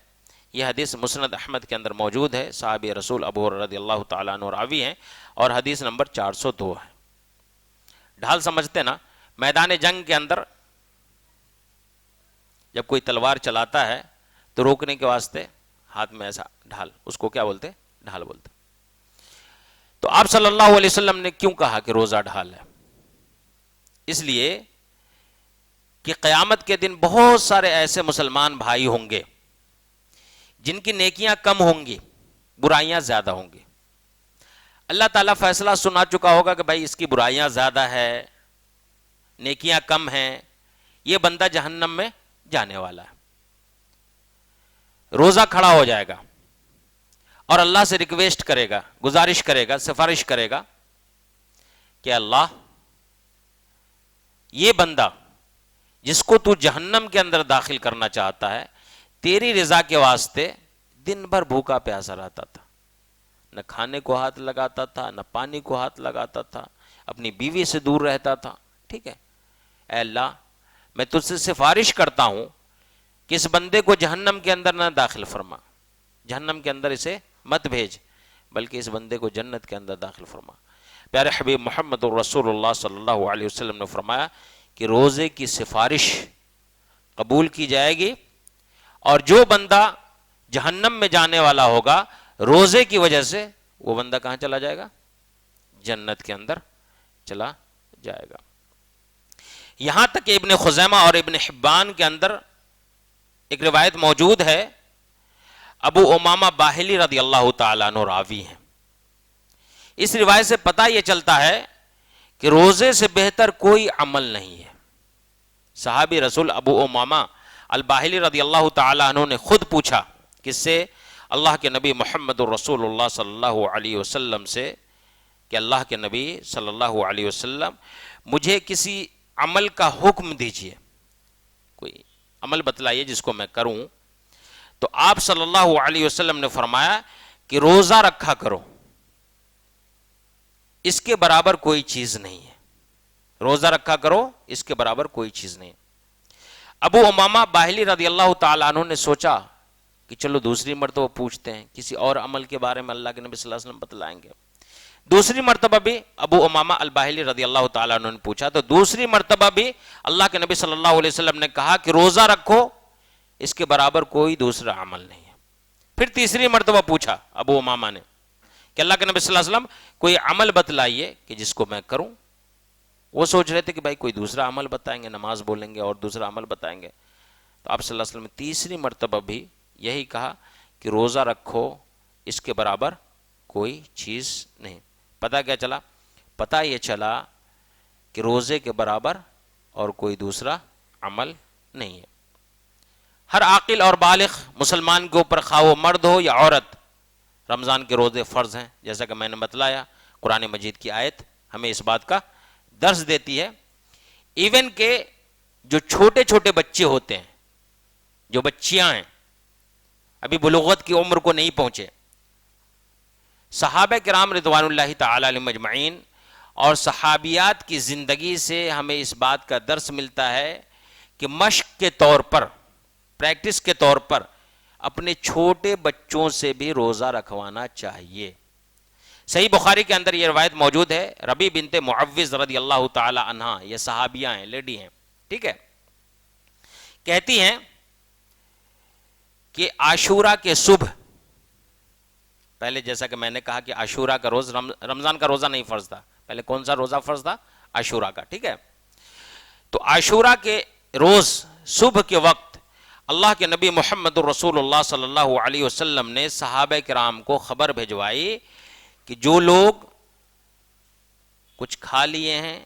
یہ حدیث مسند احمد کے اندر موجود ہے. صحابی رسول ابو ہریرہ رضی اللہ تعالیٰ عنہ راوی ہیں اور حدیث نمبر 402 ہے. ڈھال سمجھتے نا؟ میدان جنگ کے اندر جب کوئی تلوار چلاتا ہے تو روکنے کے واسطے ہاتھ میں ایسا ڈھال، اس کو کیا بولتے؟ ڈھال بولتے. تو آپ صلی اللہ علیہ وسلم نے کیوں کہا کہ روزہ ڈھال ہے؟ اس لیے کہ قیامت کے دن بہت سارے ایسے مسلمان بھائی ہوں گے جن کی نیکیاں کم ہوں گی، برائیاں زیادہ ہوں گی. اللہ تعالیٰ فیصلہ سنا چکا ہوگا کہ بھائی اس کی برائیاں زیادہ ہے، نیکیاں کم ہیں، یہ بندہ جہنم میں جانے والا ہے. روزہ کھڑا ہو جائے گا اور اللہ سے ریکویسٹ کرے گا، گزارش کرے گا، سفارش کرے گا کہ اللہ، یہ بندہ جس کو تو جہنم کے اندر داخل کرنا چاہتا ہے، تیری رضا کے واسطے دن بھر بھوکا پیاسا رہتا تھا، نہ کھانے کو ہاتھ لگاتا تھا، نہ پانی کو ہاتھ لگاتا تھا، اپنی بیوی سے دور رہتا تھا. ٹھیک ہے، اے اللہ میں تجھ سے سفارش کرتا ہوں کہ اس بندے کو جہنم کے اندر نہ داخل فرما، جہنم کے اندر اسے مت بھیج، بلکہ اس بندے کو جنت کے اندر داخل فرما. پیارے حبیب محمد رسول اللہ صلی اللہ علیہ وسلم نے فرمایا کہ روزے کی سفارش قبول کی جائے گی، اور جو بندہ جہنم میں جانے والا ہوگا روزے کی وجہ سے، وہ بندہ کہاں چلا جائے گا؟ جنت کے اندر چلا جائے گا. یہاں تک کہ ابن خزیمہ اور ابن حبان کے اندر ایک روایت موجود ہے، ابو امامہ باہلی رضی اللہ تعالیٰ عنہ راوی ہیں. اس روایت سے پتہ یہ چلتا ہے کہ روزے سے بہتر کوئی عمل نہیں ہے. صحابی رسول ابو امامہ الباہلی رضی اللہ تعالیٰ عنہ نے خود پوچھا کس سے؟ اللہ کے نبی محمد رسول اللہ صلی اللہ علیہ وسلم سے کہ اللہ کے نبی صلی اللہ علیہ وسلم مجھے کسی عمل کا حکم دیجئے، کوئی عمل بتلائیے جس کو میں کروں. تو آپ صلی اللہ علیہ وسلم نے فرمایا کہ روزہ رکھا کرو، اس کے برابر کوئی چیز نہیں ہے. روزہ رکھا کرو، اس کے برابر کوئی چیز نہیں. ابو امامہ باہلی رضی اللہ تعالیٰ عنہ نے سوچا کہ چلو دوسری مرتبہ پوچھتے ہیں، کسی اور عمل کے بارے میں اللہ کے نبی صلی اللہ علیہ وسلم بتلائیں گے. دوسری مرتبہ بھی ابو امامہ الباہلی رضی اللہ تعالیٰ عنہ نے پوچھا، تو دوسری مرتبہ بھی اللہ کے نبی صلی اللہ علیہ وسلم نے کہا کہ روزہ رکھو، اس کے برابر کوئی دوسرا عمل نہیں ہے. پھر تیسری مرتبہ پوچھا ابو امامہ نے کہ اللہ کے نبی صلی اللہ علیہ وسلم کوئی عمل بتلائیے کہ جس کو میں کروں. وہ سوچ رہے تھے کہ بھائی کوئی دوسرا عمل بتائیں گے، نماز بولیں گے اور دوسرا عمل بتائیں گے. تو آپ صلی اللہ علیہ وسلم نے تیسری مرتبہ بھی یہی کہا کہ روزہ رکھو، اس کے برابر کوئی چیز نہیں. پتہ کیا چلا؟ پتہ یہ چلا کہ روزے کے برابر اور کوئی دوسرا عمل نہیں ہے. ہر عاقل اور بالغ مسلمان کے اوپر خواہ وہ مرد ہو یا عورت، رمضان کے روزے فرض ہیں. جیسا کہ میں نے بتلایا، قرآن مجید کی آیت ہمیں اس بات کا درس دیتی ہے. ایون کہ جو چھوٹے چھوٹے بچے ہوتے ہیں، جو بچیاں ہیں، ابھی بلوغت کی عمر کو نہیں پہنچے، صحابہ کرام رضوان اللہ تعالی علیہم اجمعین اور صحابیات کی زندگی سے ہمیں اس بات کا درس ملتا ہے کہ مشق کے طور پر، پریکٹس کے طور پر اپنے چھوٹے بچوں سے بھی روزہ رکھوانا چاہیے. صحیح بخاری کے اندر یہ روایت موجود ہے، ربی بنت معوذ رضی اللہ تعالی عنہا، یہ صحابیہ ہیں، لیڈی ہیں، ٹھیک ہے، کہتی ہیں کہ عاشورہ کے صبح، پہلے جیسا کہ میں نے کہا کہ عاشورہ کا روز، رمضان کا روزہ نہیں فرض تھا، پہلے کون سا روزہ فرض تھا؟ عاشورہ کا، ٹھیک ہے. تو عاشورہ کے روز صبح کے وقت اللہ کے نبی محمد رسول اللہ صلی اللہ علیہ وسلم نے صحابہ کرام کو خبر بھجوائی کہ جو لوگ کچھ کھا لیے ہیں،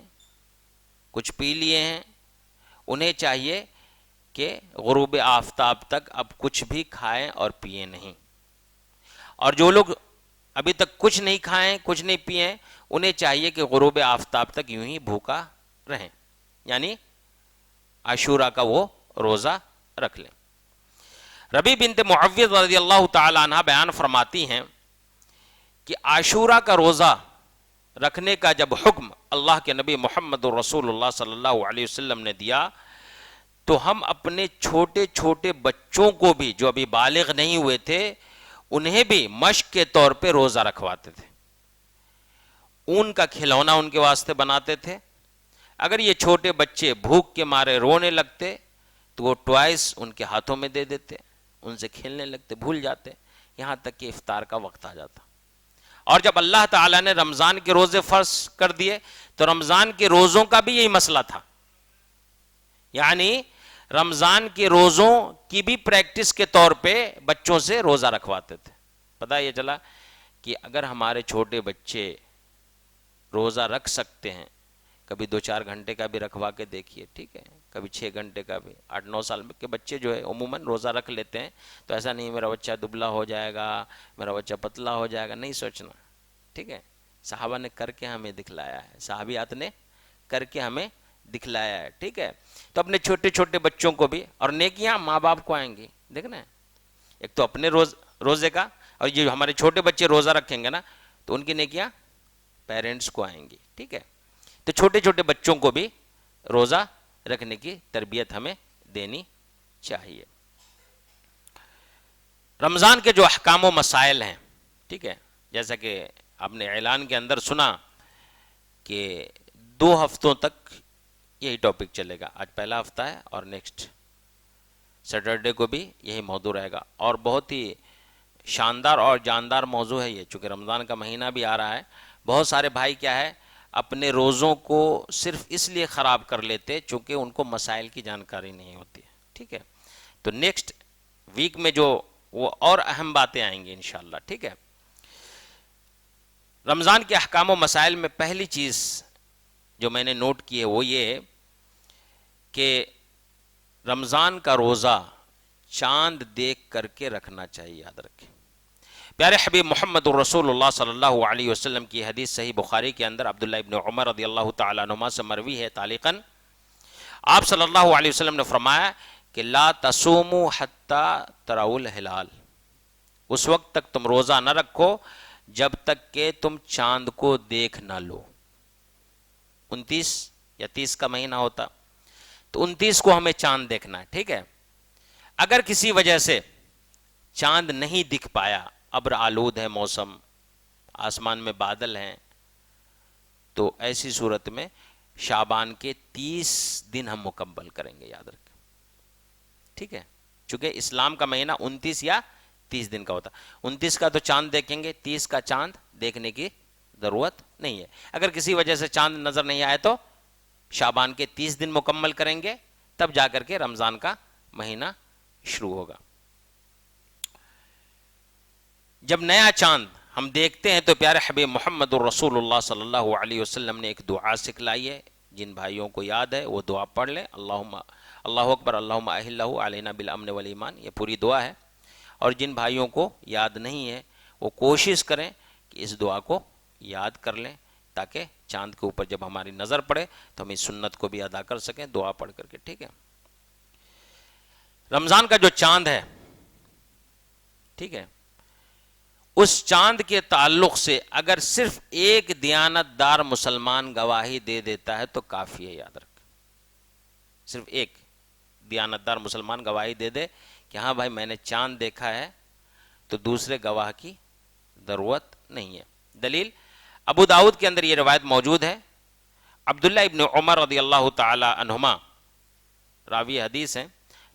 کچھ پی لیے ہیں، انہیں چاہیے کہ غروب آفتاب تک اب کچھ بھی کھائیں اور پئیں نہیں. اور جو لوگ ابھی تک کچھ نہیں کھائیں، کچھ نہیں پئیں، انہیں چاہیے کہ غروب آفتاب تک یوں ہی بھوکا رہیں، یعنی عاشورہ کا وہ روزہ رکھ لیں. ربی بنت معوذ رضی اللہ تعالی عنہ بیان فرماتی ہیں کہ عاشورہ کا روزہ رکھنے کا جب حکم اللہ کے نبی محمد رسول اللہ صلی اللہ علیہ وسلم نے دیا، تو ہم اپنے چھوٹے چھوٹے بچوں کو بھی، جو ابھی بالغ نہیں ہوئے تھے، انہیں بھی مشق کے طور پہ روزہ رکھواتے تھے. اون کا کھلونا ان کے واسطے بناتے تھے. اگر یہ چھوٹے بچے بھوک کے مارے رونے لگتے تو وہ ٹوائس ان کے ہاتھوں میں دے دیتے، ان سے کھیلنے لگتے، بھول جاتے، یہاں تک کہ افطار کا وقت آ جاتا. اور جب اللہ تعالیٰ نے رمضان کے روزے فرض کر دیے تو رمضان کے روزوں کا بھی یہی مسئلہ تھا، یعنی رمضان کے روزوں کی بھی پریکٹس کے طور پہ بچوں سے روزہ رکھواتے تھے۔ پتہ یہ چلا کہ اگر ہمارے چھوٹے بچے روزہ رکھ سکتے ہیں، کبھی 2-4 گھنٹے کا بھی رکھوا کے دیکھیے، ٹھیک ہے، کبھی 6 گھنٹے کا بھی۔ 8-9 سال کے بچے جو ہے عموماً روزہ رکھ لیتے ہیں، تو ایسا نہیں میرا بچہ دبلا ہو جائے گا، میرا بچہ پتلا ہو جائے گا، نہیں سوچنا، ٹھیک ہے۔ صحابہ نے کر کے ہمیں دکھلایا ہے، صحابیات نے کر کے ہمیں دکھلایا ہے، ٹھیک ہے۔ تو اپنے چھوٹے چھوٹے بچوں کو بھی، اور نیکیاں ماں باپ کو آئیں گی، دیکھنا ہے، ایک تو اپنے روزے کا، اور یہ ہمارے چھوٹے بچے روزہ رکھیں گے نا تو ان کی نیکیاں پیرنٹس کو آئیں گی، ٹھیک ہے۔ تو چھوٹے چھوٹے بچوں کو بھی روزہ رکھنے کی تربیت ہمیں دینی چاہیے۔ رمضان کے جو احکام و مسائل ہیں، ٹھیک ہے، جیسا کہ آپ نے اعلان کے اندر سنا کہ 2 ہفتوں تک یہی ٹاپک چلے گا، آج پہلا ہفتہ ہے اور نیکسٹ سیٹرڈے کو بھی یہی موضوع رہے گا، اور بہت ہی شاندار اور جاندار موضوع ہے یہ، چونکہ رمضان کا مہینہ بھی آ رہا ہے۔ بہت سارے بھائی کیا ہے اپنے روزوں کو صرف اس لیے خراب کر لیتے چونکہ ان کو مسائل کی جانکاری نہیں ہوتی ہے، ٹھیک ہے۔ تو نیکسٹ ویک میں جو وہ اور اہم باتیں آئیں گی انشاءاللہ، ٹھیک ہے۔ رمضان کے احکام و مسائل میں پہلی چیز جو میں نے نوٹ کی ہے وہ یہ کہ رمضان کا روزہ چاند دیکھ کر کے رکھنا چاہیے، یاد رکھیں۔ پیارے حبیب محمد الرسول اللہ صلی اللہ علیہ وسلم کی حدیث صحیح بخاری کے اندر عبداللہ ابن عمر رضی اللہ تعالیٰ عنہما سے مروی ہے تعلیقاً، آپ صلی اللہ علیہ وسلم نے فرمایا کہ لا تصوموا حتی تروا الہلال، اس وقت تک تم روزہ نہ رکھو جب تک کہ تم چاند کو دیکھ نہ لو۔ 29 یا 30 کا مہینہ ہوتا تو 29 کو ہمیں چاند دیکھنا ہے، ٹھیک ہے۔ اگر کسی وجہ سے چاند نہیں دکھ پایا، ابر آلود ہے موسم، آسمان میں بادل ہیں، تو ایسی صورت میں شعبان کے 30 دن ہم مکمل کریں گے، یاد رکھیں، ٹھیک ہے۔ چونکہ اسلام کا مہینہ 29 یا 30 دن کا ہوتا، 29 کا تو چاند دیکھیں گے، 30 کا چاند دیکھنے کی ضرورت نہیں ہے۔ اگر کسی وجہ سے چاند نظر نہیں آئے تو شعبان کے 30 دن مکمل کریں گے، تب جا کر کے رمضان کا مہینہ شروع ہوگا۔ جب نیا چاند ہم دیکھتے ہیں تو پیارے حبیب محمد الرسول اللہ صلی اللہ علیہ وسلم نے ایک دعا سکھلائی ہے، جن بھائیوں کو یاد ہے وہ دعا پڑھ لیں، اللہ اکبر اللہم احلہ علینا بالامن والایمان، یہ پوری دعا ہے۔ اور جن بھائیوں کو یاد نہیں ہے وہ کوشش کریں کہ اس دعا کو یاد کر لیں، تاکہ چاند کے اوپر جب ہماری نظر پڑے تو ہم اس سنت کو بھی ادا کر سکیں دعا پڑھ کر کے، ٹھیک ہے۔ رمضان کا جو چاند ہے، ٹھیک ہے، اس چاند کے تعلق سے اگر صرف ایک دیانت دار مسلمان گواہی دے دیتا ہے تو کافی ہے، یاد رکھ، صرف ایک دیانت دار مسلمان گواہی دے دے کہ ہاں بھائی میں نے چاند دیکھا ہے، تو دوسرے گواہ کی ضرورت نہیں ہے۔ دلیل ابو داؤد کے اندر یہ روایت موجود ہے، عبداللہ ابن عمر رضی اللہ تعالی عنہما راوی حدیث ہیں،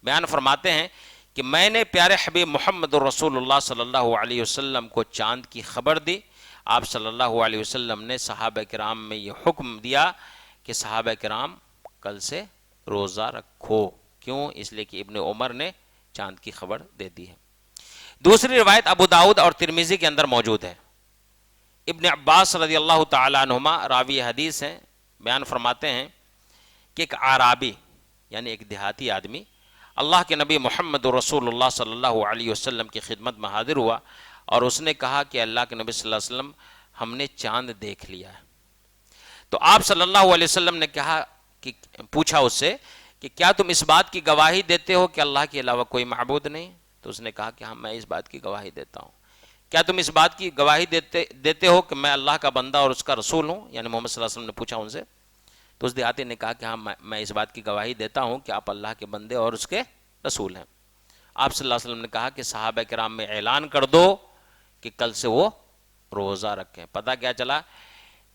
بیان فرماتے ہیں کہ میں نے پیارے حبیب محمد الرسول اللہ صلی اللہ علیہ وسلم کو چاند کی خبر دی، آپ صلی اللہ علیہ وسلم نے صحابہ کرام میں یہ حکم دیا کہ صحابہ کرام کل سے روزہ رکھو، کیوں؟ اس لیے کہ ابن عمر نے چاند کی خبر دے دی ہے۔ دوسری روایت ابو داؤد اور ترمذی کے اندر موجود ہے، ابن عباس رضی اللہ تعالی عنہما راوی حدیث ہیں، بیان فرماتے ہیں کہ ایک اعرابی یعنی ایک دیہاتی آدمی اللہ کے نبی محمد رسول اللہ صلی اللہ علیہ وسلم کی خدمت میں حاضر ہوا اور اس نے کہا کہ اللہ کے نبی صلی اللہ علیہ وسلم ہم نے چاند دیکھ لیا ہے۔ تو آپ صلی اللہ علیہ وسلم نے کہا کہ پوچھا اس سے کہ کیا تم اس بات کی گواہی دیتے ہو کہ اللہ کے علاوہ کوئی معبود نہیں؟ تو اس نے کہا کہ ہاں میں اس بات کی گواہی دیتا ہوں۔ کیا تم اس بات کی گواہی دیتے ہو کہ میں اللہ کا بندہ اور اس کا رسول ہوں؟ یعنی محمد صلی اللہ علیہ وسلم نے پوچھا ان سے، تو اس دیہاتی نے کہا کہ ہاں میں اس بات کی گواہی دیتا ہوں کہ آپ اللہ کے بندے اور اس کے رسول ہیں۔ آپ صلی اللہ علیہ وسلم نے کہا کہ صحابہ کرام میں اعلان کر دو کہ کل سے وہ روزہ رکھیں۔ پتہ کیا چلا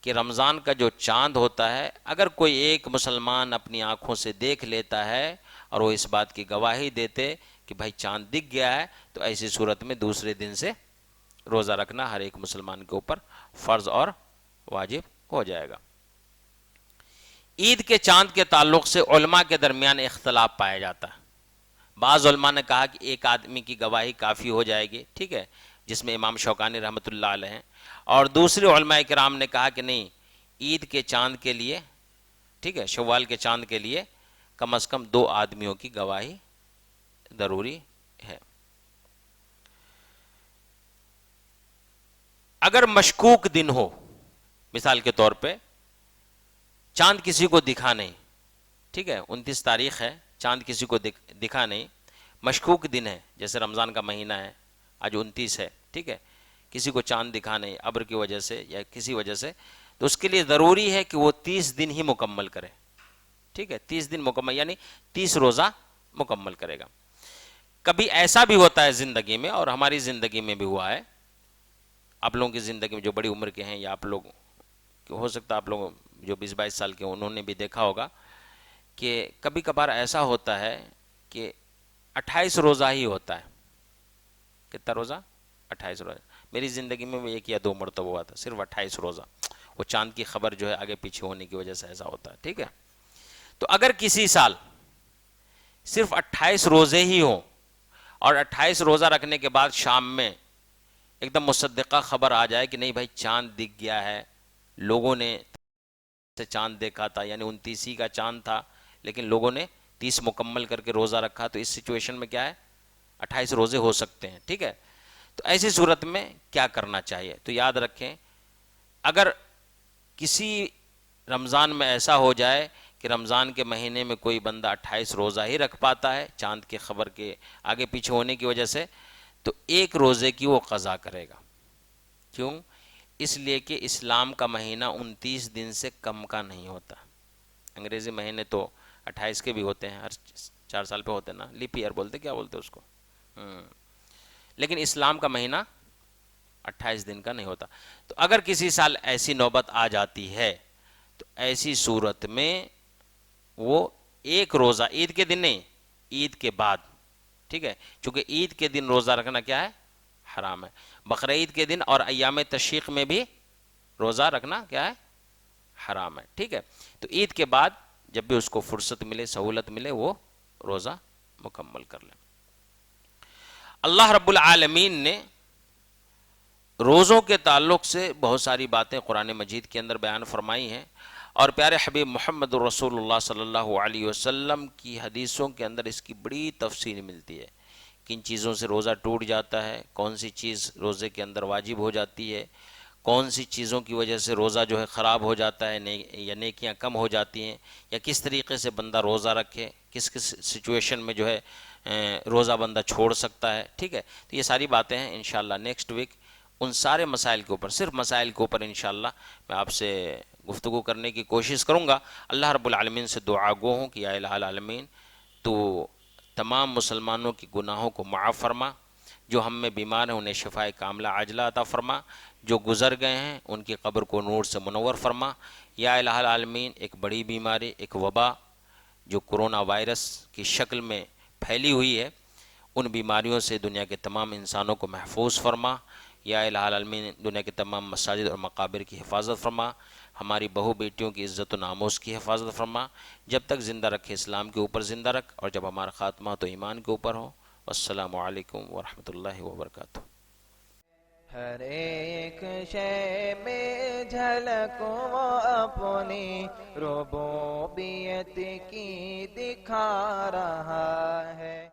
کہ رمضان کا جو چاند ہوتا ہے، اگر کوئی ایک مسلمان اپنی آنکھوں سے دیکھ لیتا ہے اور وہ اس بات کی گواہی دیتے کہ بھائی چاند دکھ گیا ہے، تو ایسی صورت میں دوسرے دن سے روزہ رکھنا ہر ایک مسلمان کے اوپر فرض اور واجب ہو جائے گا۔ عید کے چاند کے تعلق سے علماء کے درمیان اختلاف پایا جاتا ہے۔ بعض علماء نے کہا کہ ایک آدمی کی گواہی کافی ہو جائے گی، ٹھیک ہے، جس میں امام شوکانی رحمۃ اللہ علیہ ہیں، اور دوسرے علماء کرام نے کہا کہ نہیں، عید کے چاند کے لیے، ٹھیک ہے، شوال کے چاند کے لیے کم از کم 2 آدمیوں کی گواہی ضروری ہے۔ اگر مشکوک دن ہو، مثال کے طور پہ چاند کسی کو دکھا نہیں، ٹھیک ہے، 29 تاریخ ہے، چاند کسی کو دکھا نہیں، مشکوک دن ہے، جیسے رمضان کا مہینہ ہے، آج 29 ہے، ٹھیک ہے، کسی کو چاند دکھا نہیں ابر کی وجہ سے یا کسی وجہ سے، تو اس کے لیے ضروری ہے کہ وہ 30 دن ہی مکمل کرے، ٹھیک ہے، 30 دن مکمل، یعنی 30 روزہ مکمل کرے گا۔ کبھی ایسا بھی ہوتا ہے زندگی میں، اور ہماری زندگی میں بھی ہوا ہے، آپ لوگوں کی زندگی میں جو بڑی عمر کے ہیں، یا آپ لوگ ہو سکتا ہے آپ لوگ جو 20-22 سال کے انہوں نے بھی دیکھا ہوگا کہ کبھی کبھار ایسا ہوتا ہے کہ 28 روزہ ہی ہوتا ہے۔ کتنا روزہ؟ 28 روزہ۔ میری زندگی میں 1 یا 2 مرتبہ ہوا تھا، صرف 28 روزہ، وہ چاند کی خبر جو ہے آگے پیچھے ہونے کی وجہ سے ایسا ہوتا ہے، ٹھیک ہے۔ تو اگر کسی سال صرف 28 روزے ہی ہوں، اور 28 روزہ رکھنے کے بعد شام میں ایک دم مصدقہ خبر آ جائے کہ نہیں بھائی چاند دکھ گیا ہے، لوگوں نے سے چاند دیکھا تھا، یعنی 29 ہی کا چاند تھا، لیکن لوگوں نے 30 مکمل کر کے روزہ رکھا، تو اس سچویشن میں کیا ہے، 28 روزے ہو سکتے ہیں، ٹھیک ہے۔ تو ایسی صورت میں کیا کرنا چاہیے؟ تو یاد رکھیں، اگر کسی رمضان میں ایسا ہو جائے کہ رمضان کے مہینے میں کوئی بندہ 28 روزہ ہی رکھ پاتا ہے چاند کی خبر کے آگے پیچھے ہونے کی وجہ سے، تو 1 روزے کی وہ قضا کرے گا۔ کیوں؟ اس لیے کہ اسلام کا مہینہ 29 دن سے کم کا نہیں ہوتا۔ انگریزی مہینے تو 28 کے بھی ہوتے ہیں، ہر 4 سال پہ ہوتے ہیں نا، لیپ ایئر بولتے، کیا بولتے اس کو، لیکن اسلام کا مہینہ 28 دن کا نہیں ہوتا۔ تو اگر کسی سال ایسی نوبت آ جاتی ہے تو ایسی صورت میں وہ 1 روزہ، عید کے دن نہیں، عید کے بعد، ٹھیک ہے، چونکہ عید کے دن روزہ رکھنا کیا ہے، حرام ہے۔ بقرعید کے دن اور ایام تشریق میں بھی روزہ رکھنا کیا ہے، حرام ہے، ٹھیک ہے۔ تو عید کے بعد جب بھی اس کو فرصت ملے، سہولت ملے، وہ روزہ مکمل کر لیں۔ اللہ رب العالمین نے روزوں کے تعلق سے بہت ساری باتیں قرآن مجید کے اندر بیان فرمائی ہیں، اور پیارے حبیب محمد رسول اللہ صلی اللہ علیہ وسلم کی حدیثوں کے اندر اس کی بڑی تفصیل ملتی ہے، کن چیزوں سے روزہ ٹوٹ جاتا ہے، کون سی چیز روزے کے اندر واجب ہو جاتی ہے، کون سی چیزوں کی وجہ سے روزہ جو ہے خراب ہو جاتا ہے یا نیکیاں کم ہو جاتی ہیں، یا کس طریقے سے بندہ روزہ رکھے، کس کس سچویشن میں جو ہے روزہ بندہ چھوڑ سکتا ہے، ٹھیک ہے۔ تو یہ ساری باتیں ہیں، انشاءاللہ نیکسٹ ویک ان سارے مسائل کے اوپر، صرف مسائل کے اوپر انشاءاللہ میں آپ سے گفتگو کرنے کی کوشش کروں گا۔ اللہ رب العالمین سے دعا گو ہوں کہ یا الہ العالمین تو تمام مسلمانوں کی گناہوں کو معاف فرما، جو ہم میں بیمار ہیں انہیں شفائے کاملہ عاجلہ عطا فرما، جو گزر گئے ہیں ان کی قبر کو نور سے منور فرما۔ یا الہ العالمین ایک بڑی بیماری، ایک وبا جو کرونا وائرس کی شکل میں پھیلی ہوئی ہے، ان بیماریوں سے دنیا کے تمام انسانوں کو محفوظ فرما۔ یا الہ العالمین دنیا کے تمام مساجد اور مقابر کی حفاظت فرما، ہماری بہو بیٹیوں کی عزت و ناموس کی حفاظت فرما، جب تک زندہ رکھے اسلام کے اوپر زندہ رکھ، اور جب ہمارا خاتمہ ہو تو ایمان کے اوپر ہو۔ والسلام علیکم ورحمۃ اللہ وبرکاتہ۔ ہر ایک شے میں جھلک وہ اپنی ربوبیت کی دکھا رہا ہے۔